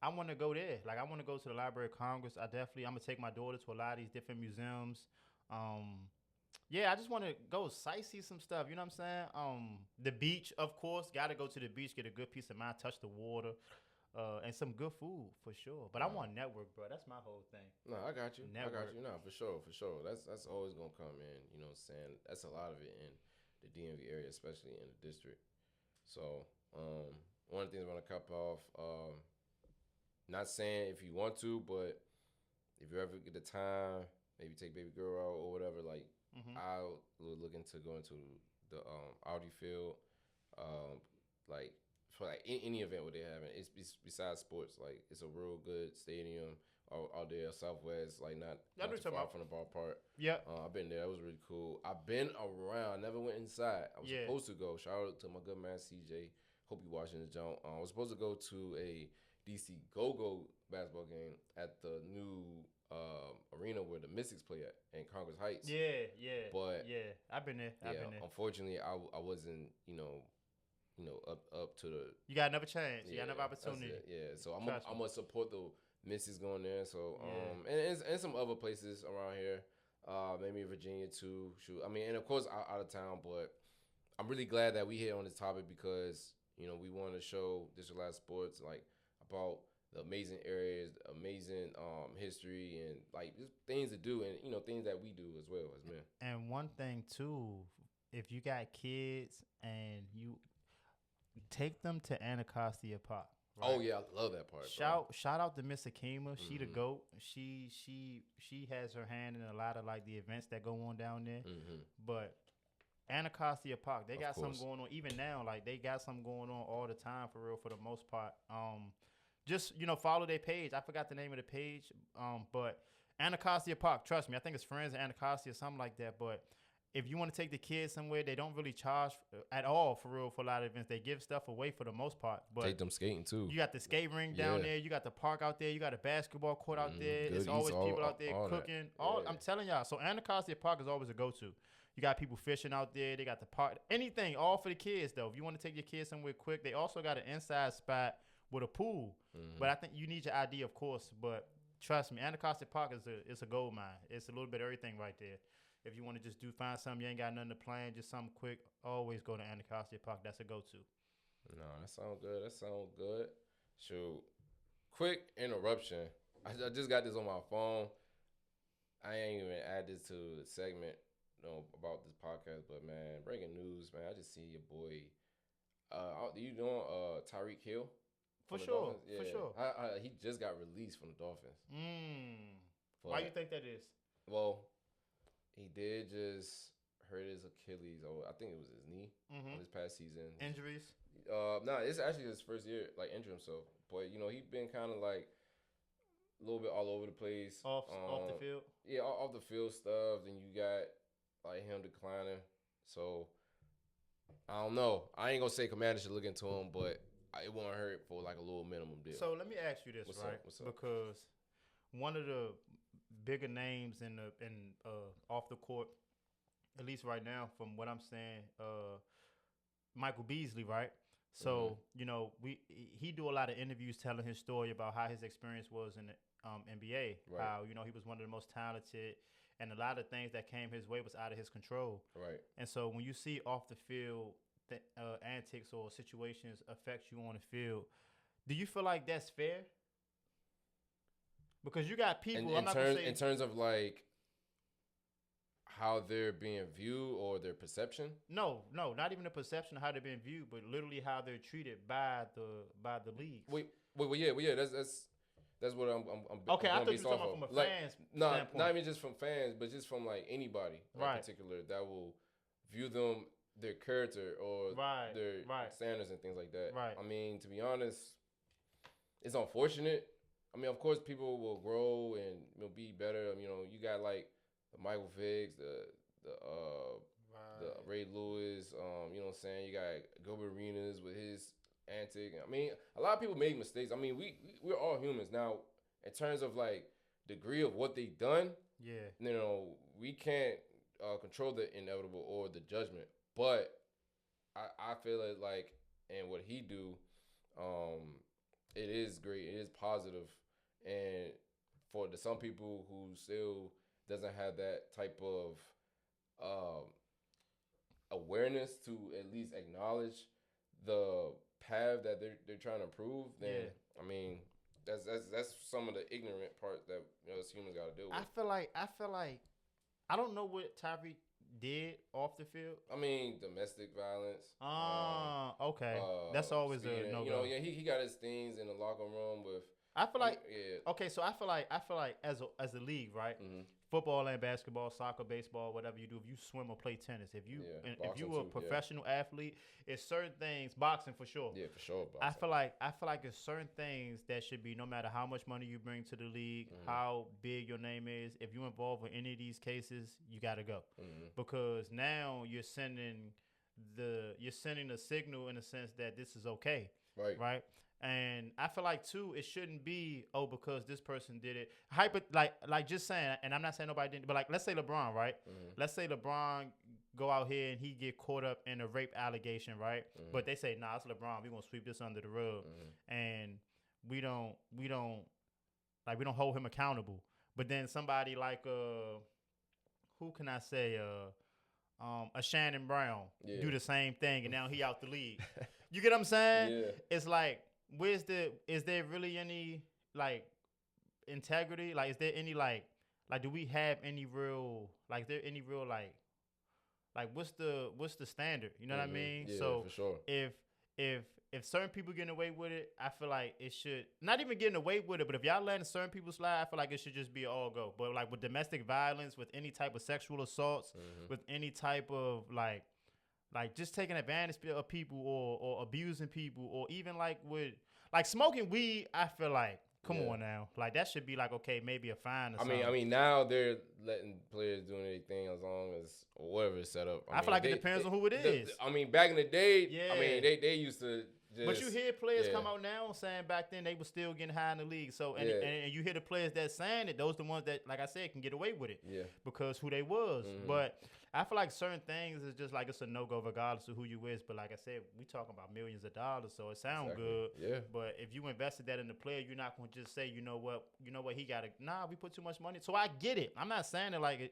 I want to go there. Like I want to go to the Library of Congress. I'm gonna take my daughter to a lot of these different museums. I just want to go sightsee some stuff, you know what I'm saying. The beach, of course, gotta go to the beach, get a good peace of mind, touch the water. And some good food for sure, but I want network, bro. That's my whole thing. No, I got you. Network. I got you. No, for sure. That's always gonna come in. You know what I'm saying? That's a lot of it in the DMV area, especially in the district. So, one of the things I want to cap off. Not saying if you want to, but if you ever get the time, maybe take baby girl out or whatever. Like, I was looking to go into the Audi field, um, like for like any event where they having. It's besides sports, like it's a real good stadium out there, Southwest, like not too far from the ballpark. Yeah. I've been there. That was really cool. I've been around. I never went inside. I was supposed to go. Shout out to my good man CJ. Hope you watching the jump. I was supposed to go to a DC Go-Go basketball game at the new arena where the Mystics play at in Congress Heights. Yeah. But I've been there. Unfortunately, I wasn't up to the. You got another chance. You got another opportunity. Yeah. So I'm gonna support the Mystics going there. So and some other places around here. Maybe Virginia too. Shoot, I mean, and of course out of town. But I'm really glad that we hit on this topic because we want to show District Live Sports like about the amazing areas, amazing history, and like just things to do, and things that we do as well as men. And one thing too, if you got kids and you take them to Anacostia Park. Right? Oh yeah, I love that part. Shout out to Miss Akima. She the GOAT. She has her hand in a lot of like the events that go on down there. But Anacostia Park, they got something going on even now. Like they got something going on all the time for real, for the most part. Just follow their page. I forgot the name of the page. But Anacostia Park, trust me, I think it's Friends of Anacostia, something like that. But if you want to take the kids somewhere, they don't really charge at all for real for a lot of events. They give stuff away for the most part. But take them skating too. You got the skate rink down there. You got the park out there. You got a basketball court out there. It's always people out there cooking. I'm telling y'all. So Anacostia Park is always a go-to. You got people fishing out there. They got the park. Anything, all for the kids though. If you want to take your kids somewhere quick, they also got an inside spot with a pool. But I think you need your ID, of course. But trust me, Anacostia Park is a gold mine. It's a little bit of everything right there. If you want to just find something, you ain't got nothing to plan, just something quick, always go to Anacostia Park. That's a go-to. No, that sounds good. Shoot. Quick interruption. I just got this on my phone. I ain't even add this to the segment about this podcast, but man, breaking news, man. I just see your boy. You doing Tyreek Hill? For sure. He just got released from the Dolphins. Why you think that is? Well, he did just hurt his Achilles, or I think it was his knee, on this past season. Injuries? No, it's actually his first year, like injuring himself. But he's been kind of like a little bit all over the place. Off the field. Yeah, off the field stuff. Then you got like him declining. So I don't know. I ain't gonna say Commander should look into him, but it won't hurt for like a little minimum deal. So let me ask you this, What's right? up? Because one of the bigger names in off the court, at least right now, from what I'm saying, Michael Beasley, right? So he do a lot of interviews telling his story about how his experience was in the NBA. Right. How he was one of the most talented, and a lot of things that came his way was out of his control. Right. And so when you see off the field antics or situations affect you on the field, do you feel like that's fair? Because you got people. In terms of like how they're being viewed or their perception. No, not even the perception of how they're being viewed, but literally how they're treated by the leagues. Wait, yeah. That's what I'm okay, I thought you were talking about from a fan's standpoint. Not even just from fans, but just from like anybody in particular that will view them, their character or their standards and things like that. Right. I mean, to be honest, it's unfortunate. I mean, of course, people will grow and be better. You got like the Michael Viggs, the Ray Lewis. You know what I'm saying? You got Gilbert Arenas with his antic. I mean, a lot of people make mistakes. I mean, we're all humans now. In terms of like degree of what they done, we can't control the inevitable or the judgment. But I feel it like, and what he do, it is great. It is positive. And for some people who still doesn't have that type of awareness to at least acknowledge the path that they're trying to improve, then I mean that's some of the ignorant part that us humans got to deal with. I feel like I don't know what Tyreek did off the field. I mean, domestic violence. Okay, that's always a no go. He got his things in the locker room with. I feel like okay, so I feel like as a league, right? football and basketball, soccer, baseball, whatever you do, if you swim or play tennis, if you a professional athlete, it's certain things, boxing for sure. Yeah, for sure. I feel like there's certain things that should be, no matter how much money you bring to the league, how big your name is. If you're involved in any of these cases, you got to go, because now you're sending a signal in a sense that this is okay, right? And I feel like too, it shouldn't be because this person did it. Like just saying, and I'm not saying nobody didn't, but like let's say LeBron, right? Let's say LeBron go out here and he get caught up in a rape allegation, right? But they say, nah, it's LeBron. We gonna sweep this under the rug, and we don't hold him accountable. But then somebody like who can I say a Shannon Brown do the same thing, and now he out the league. You get what I'm saying? Yeah. It's like, is there really any like integrity? Like, is there any like do we have any real is there any real like what's the standard? You know what I mean? Yeah, so for sure. If certain people getting away with it, I feel like it should not even getting away with it, but if y'all letting certain people slide, I feel like it should just be all go. But like with domestic violence, with any type of sexual assaults, with any type of like just taking advantage of people or abusing people, or even like with like smoking weed, I feel like come on now, like that should be like okay, maybe a fine or something. I mean now they're letting players do anything as long as whatever is set up. I feel like it depends on who it is. I mean back in the day, I mean they used to. But you hear players come out now saying back then they were still getting high in the league. So and you hear the players that saying it, those the ones that, like I said, can get away with it. Yeah. Because who they was. But I feel like certain things is just like it's a no go regardless of who you is. But like I said, we talking about millions of dollars, so it sounds good. Yeah. But if you invested that in the player, you're not gonna just say, you know what, he gotta we put too much money. So I get it. I'm not saying it like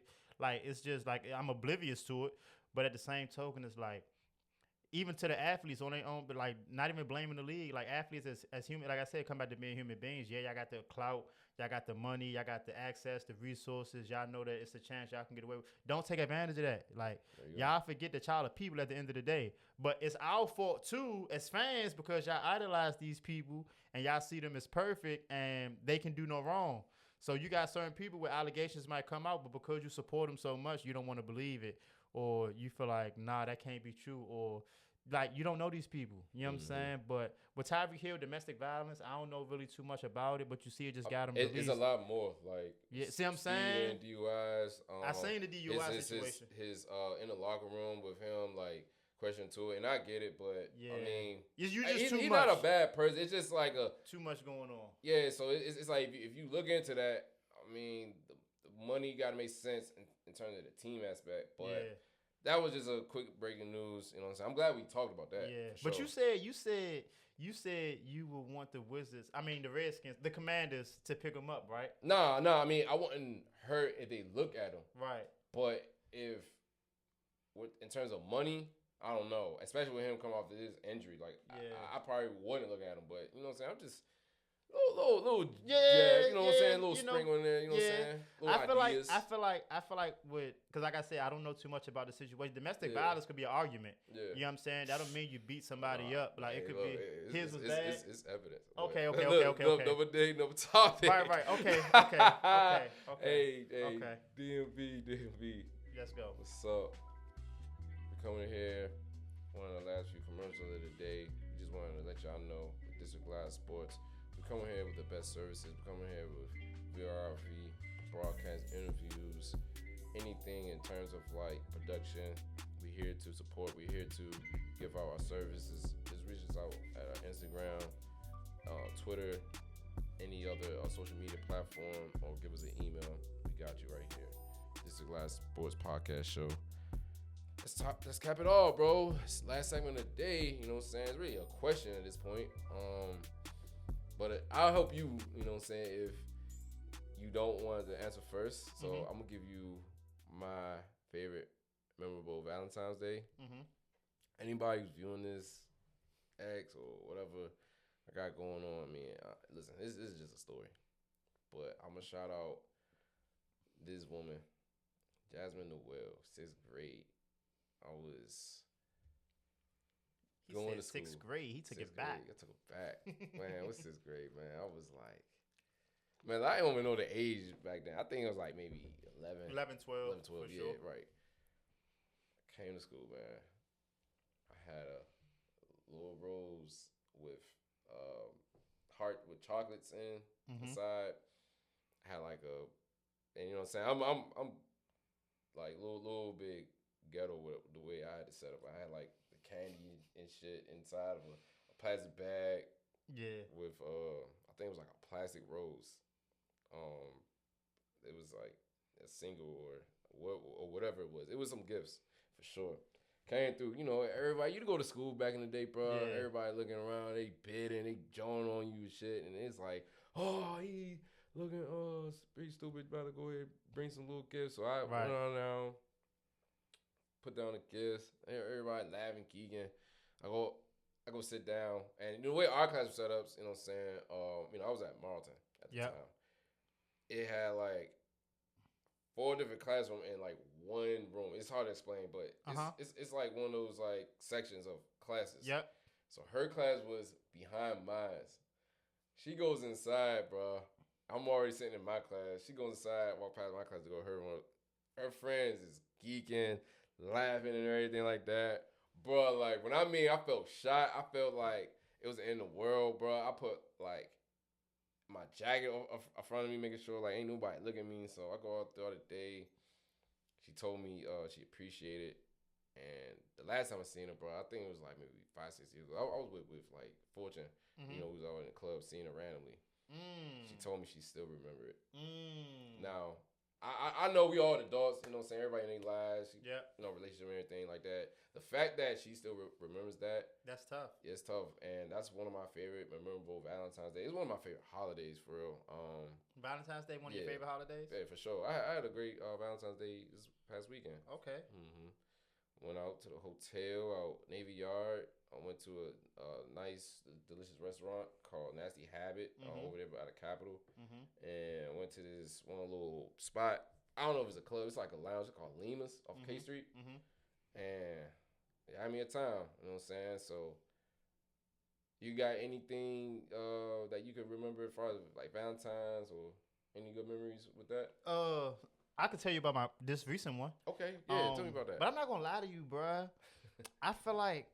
it's just like I'm oblivious to it. But at the same token, it's like, even to the athletes on their own, but like not even blaming the league. Like athletes as human, like I said, come back to being human beings. Yeah, y'all got the clout, y'all got the money, y'all got the access, the resources. Y'all know that it's a chance y'all can get away with. Don't take advantage of that. Like y'all forget that y'all are people at the end of the day. But it's our fault too as fans, because y'all idolize these people and y'all see them as perfect and they can do no wrong. So you got certain people where allegations might come out, but because you support them so much, you don't want to believe it, or you feel like, nah, that can't be true, or like you don't know these people. You know what I'm saying? But with Tyreek Hill, domestic violence, I don't know really too much about it, but you see it just got him released. It's a lot more. Like, see what I'm saying? DUIs. I seen the DUI situation. His in the locker room with him, like, question to it, and I get it, but I mean, you just he's too much. not a bad person. It's just like too much going on. Yeah, so it's like if you look into that, I mean, the money got to make sense in terms of the team aspect, but. That was just a quick breaking news. You know what I'm saying? I'm glad we talked about that. Yeah, but you said you would want the Wizards. I mean, the Redskins, the Commanders, to pick them up, right? No. I mean, I wouldn't hurt if they look at them. Right. But in terms of money, I don't know. Especially with him coming off his injury, like I probably wouldn't look at him. But you know what I'm saying? I'm just. Little you know what I'm saying? Little sprinkle in there, you know what I'm saying? I feel like with, because like I said, I don't know too much about the situation. Domestic violence could be an argument. Yeah. You know what I'm saying? That don't mean you beat somebody up. Like it could be his was bad. It's evidence. Okay. Number day, number topic. Right. Okay. Hey, DMV. Let's go. What's up? We're coming here. One of the last few commercials of the day. We just wanted to let y'all know District Live Sports. We're coming here with the best services. We're coming here with videography, broadcast interviews, anything in terms of like production. We're here to support. We're here to give out our services. Just reach us out at our Instagram, Twitter, any other social media platform, or give us an email. We got you right here. This is the Last Sports Podcast Show. Let's cap it all, bro. It's last segment of the day. You know what I'm saying? It's really a question at this point. But I'll help you, you know what I'm saying, if you don't want to answer first. So I'm going to give you my favorite memorable Valentine's Day. Anybody who's viewing this, ex or whatever I got going on, I mean, listen, this is just a story. But I'm going to shout out this woman, Jasmine Noel, 6th grade. I was... going to school. 6th grade. He took it back. I took it back. Man, what's 6th grade, man? I was like, Man, I don't even know the age back then. I think it was like maybe 11, 12. 11, 12, For yeah, sure. right. Came to school, man. I had a little rose with heart with chocolates inside. I had like and you know what I'm saying? I'm like little big ghetto with the way I had it set up. I had like the candy and shit inside of a plastic bag. Yeah. With I think it was like a plastic rose. It was like a single or whatever it was. It was some gifts for sure. Came through, you know, everybody. You go to school back in the day, bro. Yeah. Everybody looking around, they bidding, they joning on you and shit, and it's like, oh, he looking pretty stupid. About to go ahead and bring some little gifts. So I went on down, put down the gifts. Everybody laughing, geeking. I go sit down, and the way our class was set up, you know what I'm saying? You know, I was at Marlon at the time. It had like 4 different classrooms in like one room. It's hard to explain, but it's like one of those like sections of classes. Yep. So her class was behind mine. She goes inside, bro. I'm already sitting in my class. She goes inside, walk past my class to go to her one. Her friends is geeking, laughing and everything like that. Bro, like, when I felt shot, I felt like it was in the world, bro. I put, like, my jacket in front of me, making sure, like, ain't nobody looking at me. So I go out throughout the day. She told me she appreciated it. And the last time I seen her, bro, I think it was, like, maybe 5, 6 years ago. I was with like, Fortune. You know, we was out in the club seeing her randomly. She told me she still remembered it. Now, I know we all adults, you know what I'm saying? Everybody in their lives, you know, relationship and everything like that. The fact that she still remembers that. That's tough. Yeah, it's tough. And that's one of my favorite memorable Valentine's Day. It's one of my favorite holidays, for real. Valentine's Day, one of your favorite holidays? Yeah, for sure. I had a great Valentine's Day this past weekend. Okay. Went out to the hotel out Navy Yard. I went to a nice, delicious restaurant called Nasty Habit over there by the Capitol. And went to this one little spot. I don't know if it's a club. It's like a lounge called Lima's off K Street. And they had me a time. You know what I'm saying? So, you got anything that you can remember as far as like Valentine's or any good memories with that? I could tell you about this recent one. Okay, yeah, tell me about that. But I'm not gonna lie to you, bruh. I feel like,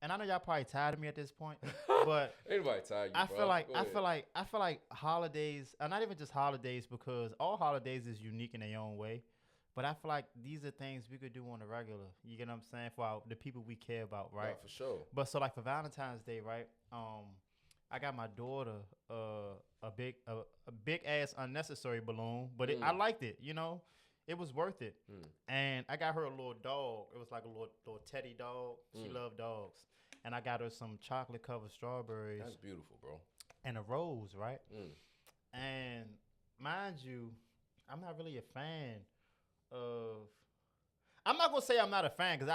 and I know y'all probably tired of me at this point, but anybody tired you, I feel like holidays are not even just holidays, because all holidays is unique in their own way. But I feel like these are things we could do on the regular. You get what I'm saying? For the people we care about, right? Yeah, for sure. But so like for Valentine's Day, right? I got my daughter a big ass unnecessary balloon, but I liked it. You know, it was worth it. And I got her a little dog. It was like a little teddy dog. She loved dogs. And I got her some chocolate covered strawberries. That's beautiful, bro. And a rose, right? And mind you, I'm not really a fan of. I'm not gonna say I'm not a fan, because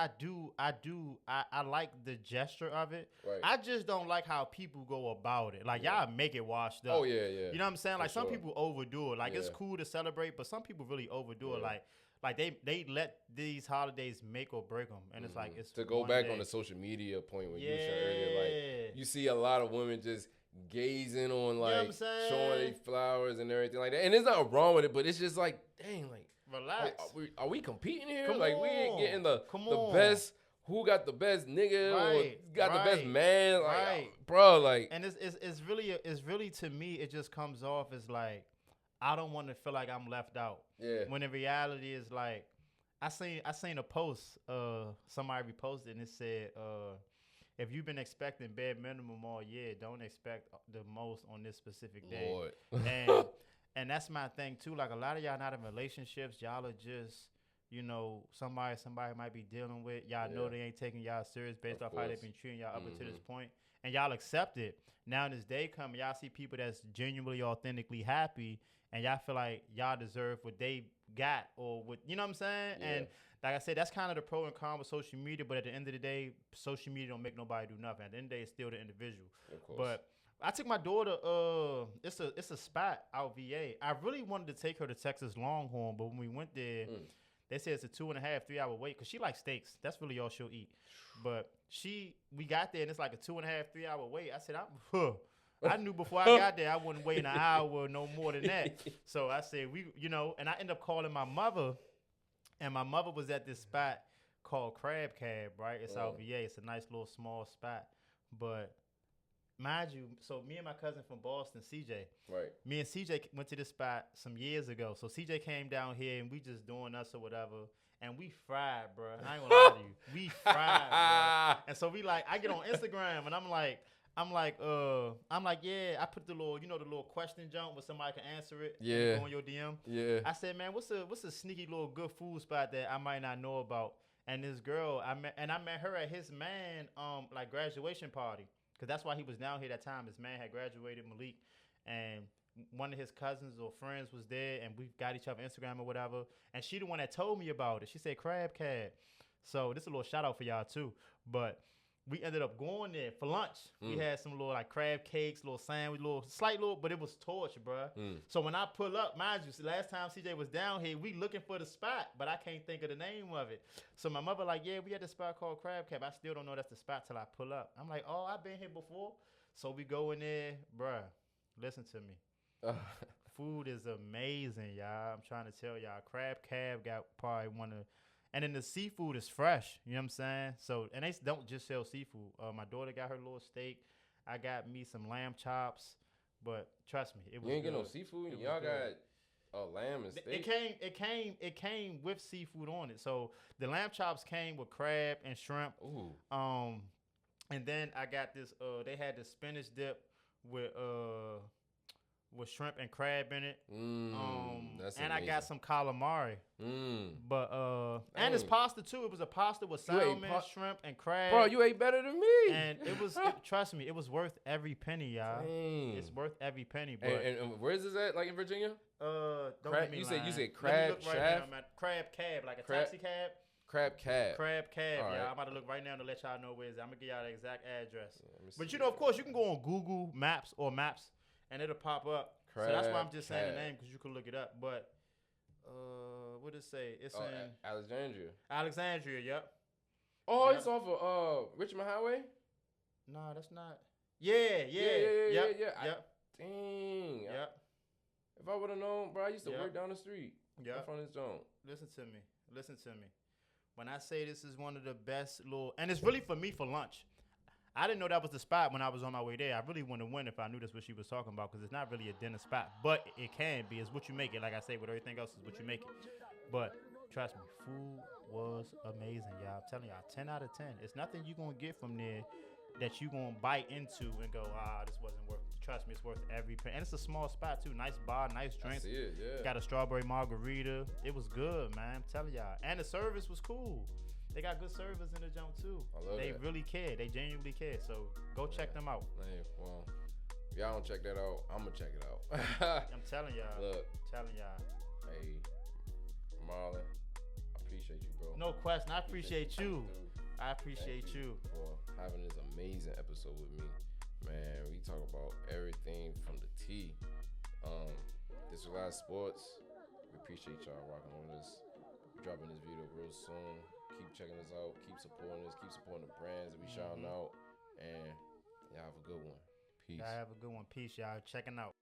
I like the gesture of it. Right. I just don't like how people go about it. Like y'all make it washed up. Oh yeah. You know what I'm saying? Like some sure. people overdo it. Like it's cool to celebrate, but some people really overdo it. Like they let these holidays make or break them, and it's like it's to go one back day. on the social media point when you were saying earlier. Like you see a lot of women just gazing on like showing their flowers and everything like that, and there's nothing wrong with it, but it's just like dang, like. Relax. Are we competing here? Come like on. we ain't getting the best. Who got the best nigga or got the best man? Like, bro, like. And it's really to me, it just comes off as like I don't want to feel like I'm left out. Yeah. When in reality is like I seen a post somebody reposted, and it said if you've been expecting bare minimum all year, don't expect the most on this specific day. Lord. And that's my thing too. Like a lot of y'all not in relationships. Y'all are just, you know, somebody might be dealing with. Y'all know they ain't taking y'all serious based off how they've been treating y'all up until this point. And y'all accept it. Now in this day coming, y'all see people that's genuinely, authentically happy, and y'all feel like y'all deserve what they got or what, you know what I'm saying? Yeah. And like I said, that's kind of the pro and con with social media. But at the end of the day, social media don't make nobody do nothing. At the end of the day, it's still the individual. Of course. But I took my daughter. It's a spot out VA. I really wanted to take her to Texas Longhorn, but when we went there, they said it's a 2.5, 3 hour wait because she likes steaks. That's really all she'll eat. But we got there and it's like a 2.5, 3 hour wait. I said, I knew before I got there I wouldn't wait an hour no more than that. So I said and I ended up calling my mother, and my mother was at this spot called Crab Cab, right? It's out VA. It's a nice little small spot, but mind you, so me and my cousin from Boston, CJ, right? Me and CJ went to this spot some years ago. So CJ came down here and we just doing us or whatever. And we fried, bro. I ain't gonna lie to you. We fried, bro. And so I get on Instagram and I'm like, yeah. I put the little question jump where somebody can answer it. Yeah. Go on your DM. Yeah. I said, man, what's a sneaky little good food spot that I might not know about? And this girl, I met her at his man, graduation party. Cause that's why he was down here that time. His man had graduated, Malik, and one of his cousins or friends was there, and we got each other Instagram or whatever. And she the one that told me about it. She said Crab Cab. So this is a little shout out for y'all too. But we ended up going there for lunch. We had some little crab cakes, little sandwich, but it was torch, bro. So when I pull up, mind you, last time CJ was down here, we looking for the spot, but I can't think of the name of it. So my mother yeah, we had this spot called Crab Cab. I still don't know that's the spot till I pull up. I'm like, oh, I've been here before. So we go in there, bruh. Listen to me. Food is amazing, y'all. I'm trying to tell y'all. Crab Cab got probably one of, and then the seafood is fresh. You know what I'm saying? So, and they don't just sell seafood. My daughter got her little steak. I got me some lamb chops. But trust me, it was. You ain't good. get no seafood. Y'all got lamb and steak. It came with seafood on it. So the lamb chops came with crab and shrimp. Ooh. And then I got this. They had the spinach dip with shrimp and crab in it. That's and amazing. I got some calamari. But and it's pasta too. It was a pasta with salmon, shrimp, and crab. Bro, you ate better than me. And it was trust me, it was worth every penny, y'all. Dang. It's worth every penny. But and where is this at? Like in Virginia? Don't crab, get me you lying. said crab shaft? Crab cab, like a taxi cab. Crab cab. Crab cab, All y'all. right. I'm about to look right now to let y'all know where it is. I'm gonna give y'all the exact address. Yeah, But of course, you can go on Google Maps or Maps, and it'll pop up. So that's why I'm just saying the name, because you can look it up. But what did it say? It's in Alexandria. Alexandria, yep. Oh, Yep. it's off of Richmond Highway? No, that's not. Yeah. Yep. Dang. Yep. If I would have known, bro, I used to work down the street. Yep. In front of this joint. Listen to me. When I say this is one of the best and it's really for me for lunch. I didn't know that was the spot when I was on my way there. I really wouldn't have went if I knew that's what she was talking about, because it's not really a dinner spot, but it can be. It's what you make it. Like I say, with everything else, is what you make it. But trust me, food was amazing, y'all. I'm telling y'all, 10 out of 10. It's nothing you're going to get from there that you're going to bite into and go, this wasn't worth it. Trust me, it's worth every penny. And it's a small spot, too. Nice bar, nice drinks. I see it, yeah. Got a strawberry margarita. It was good, man. I'm telling y'all. And the service was cool. They got good service in the jump too. I love They that. really care. They genuinely care. So go check them out. Hey, well, if y'all don't check that out, I'm gonna check it out. I'm telling y'all. Look. Telling y'all. Hey, Marlon, I appreciate you, bro. No question. I appreciate you. I appreciate you for having this amazing episode with me. Man, we talk about everything from the T. This was Live Sports. We appreciate y'all rocking with us. We're dropping this video real soon. Keep checking us out. Keep supporting us. Keep supporting the brands that we shouting out. And y'all have a good one. Peace. Y'all have a good one. Peace, y'all. Checking out.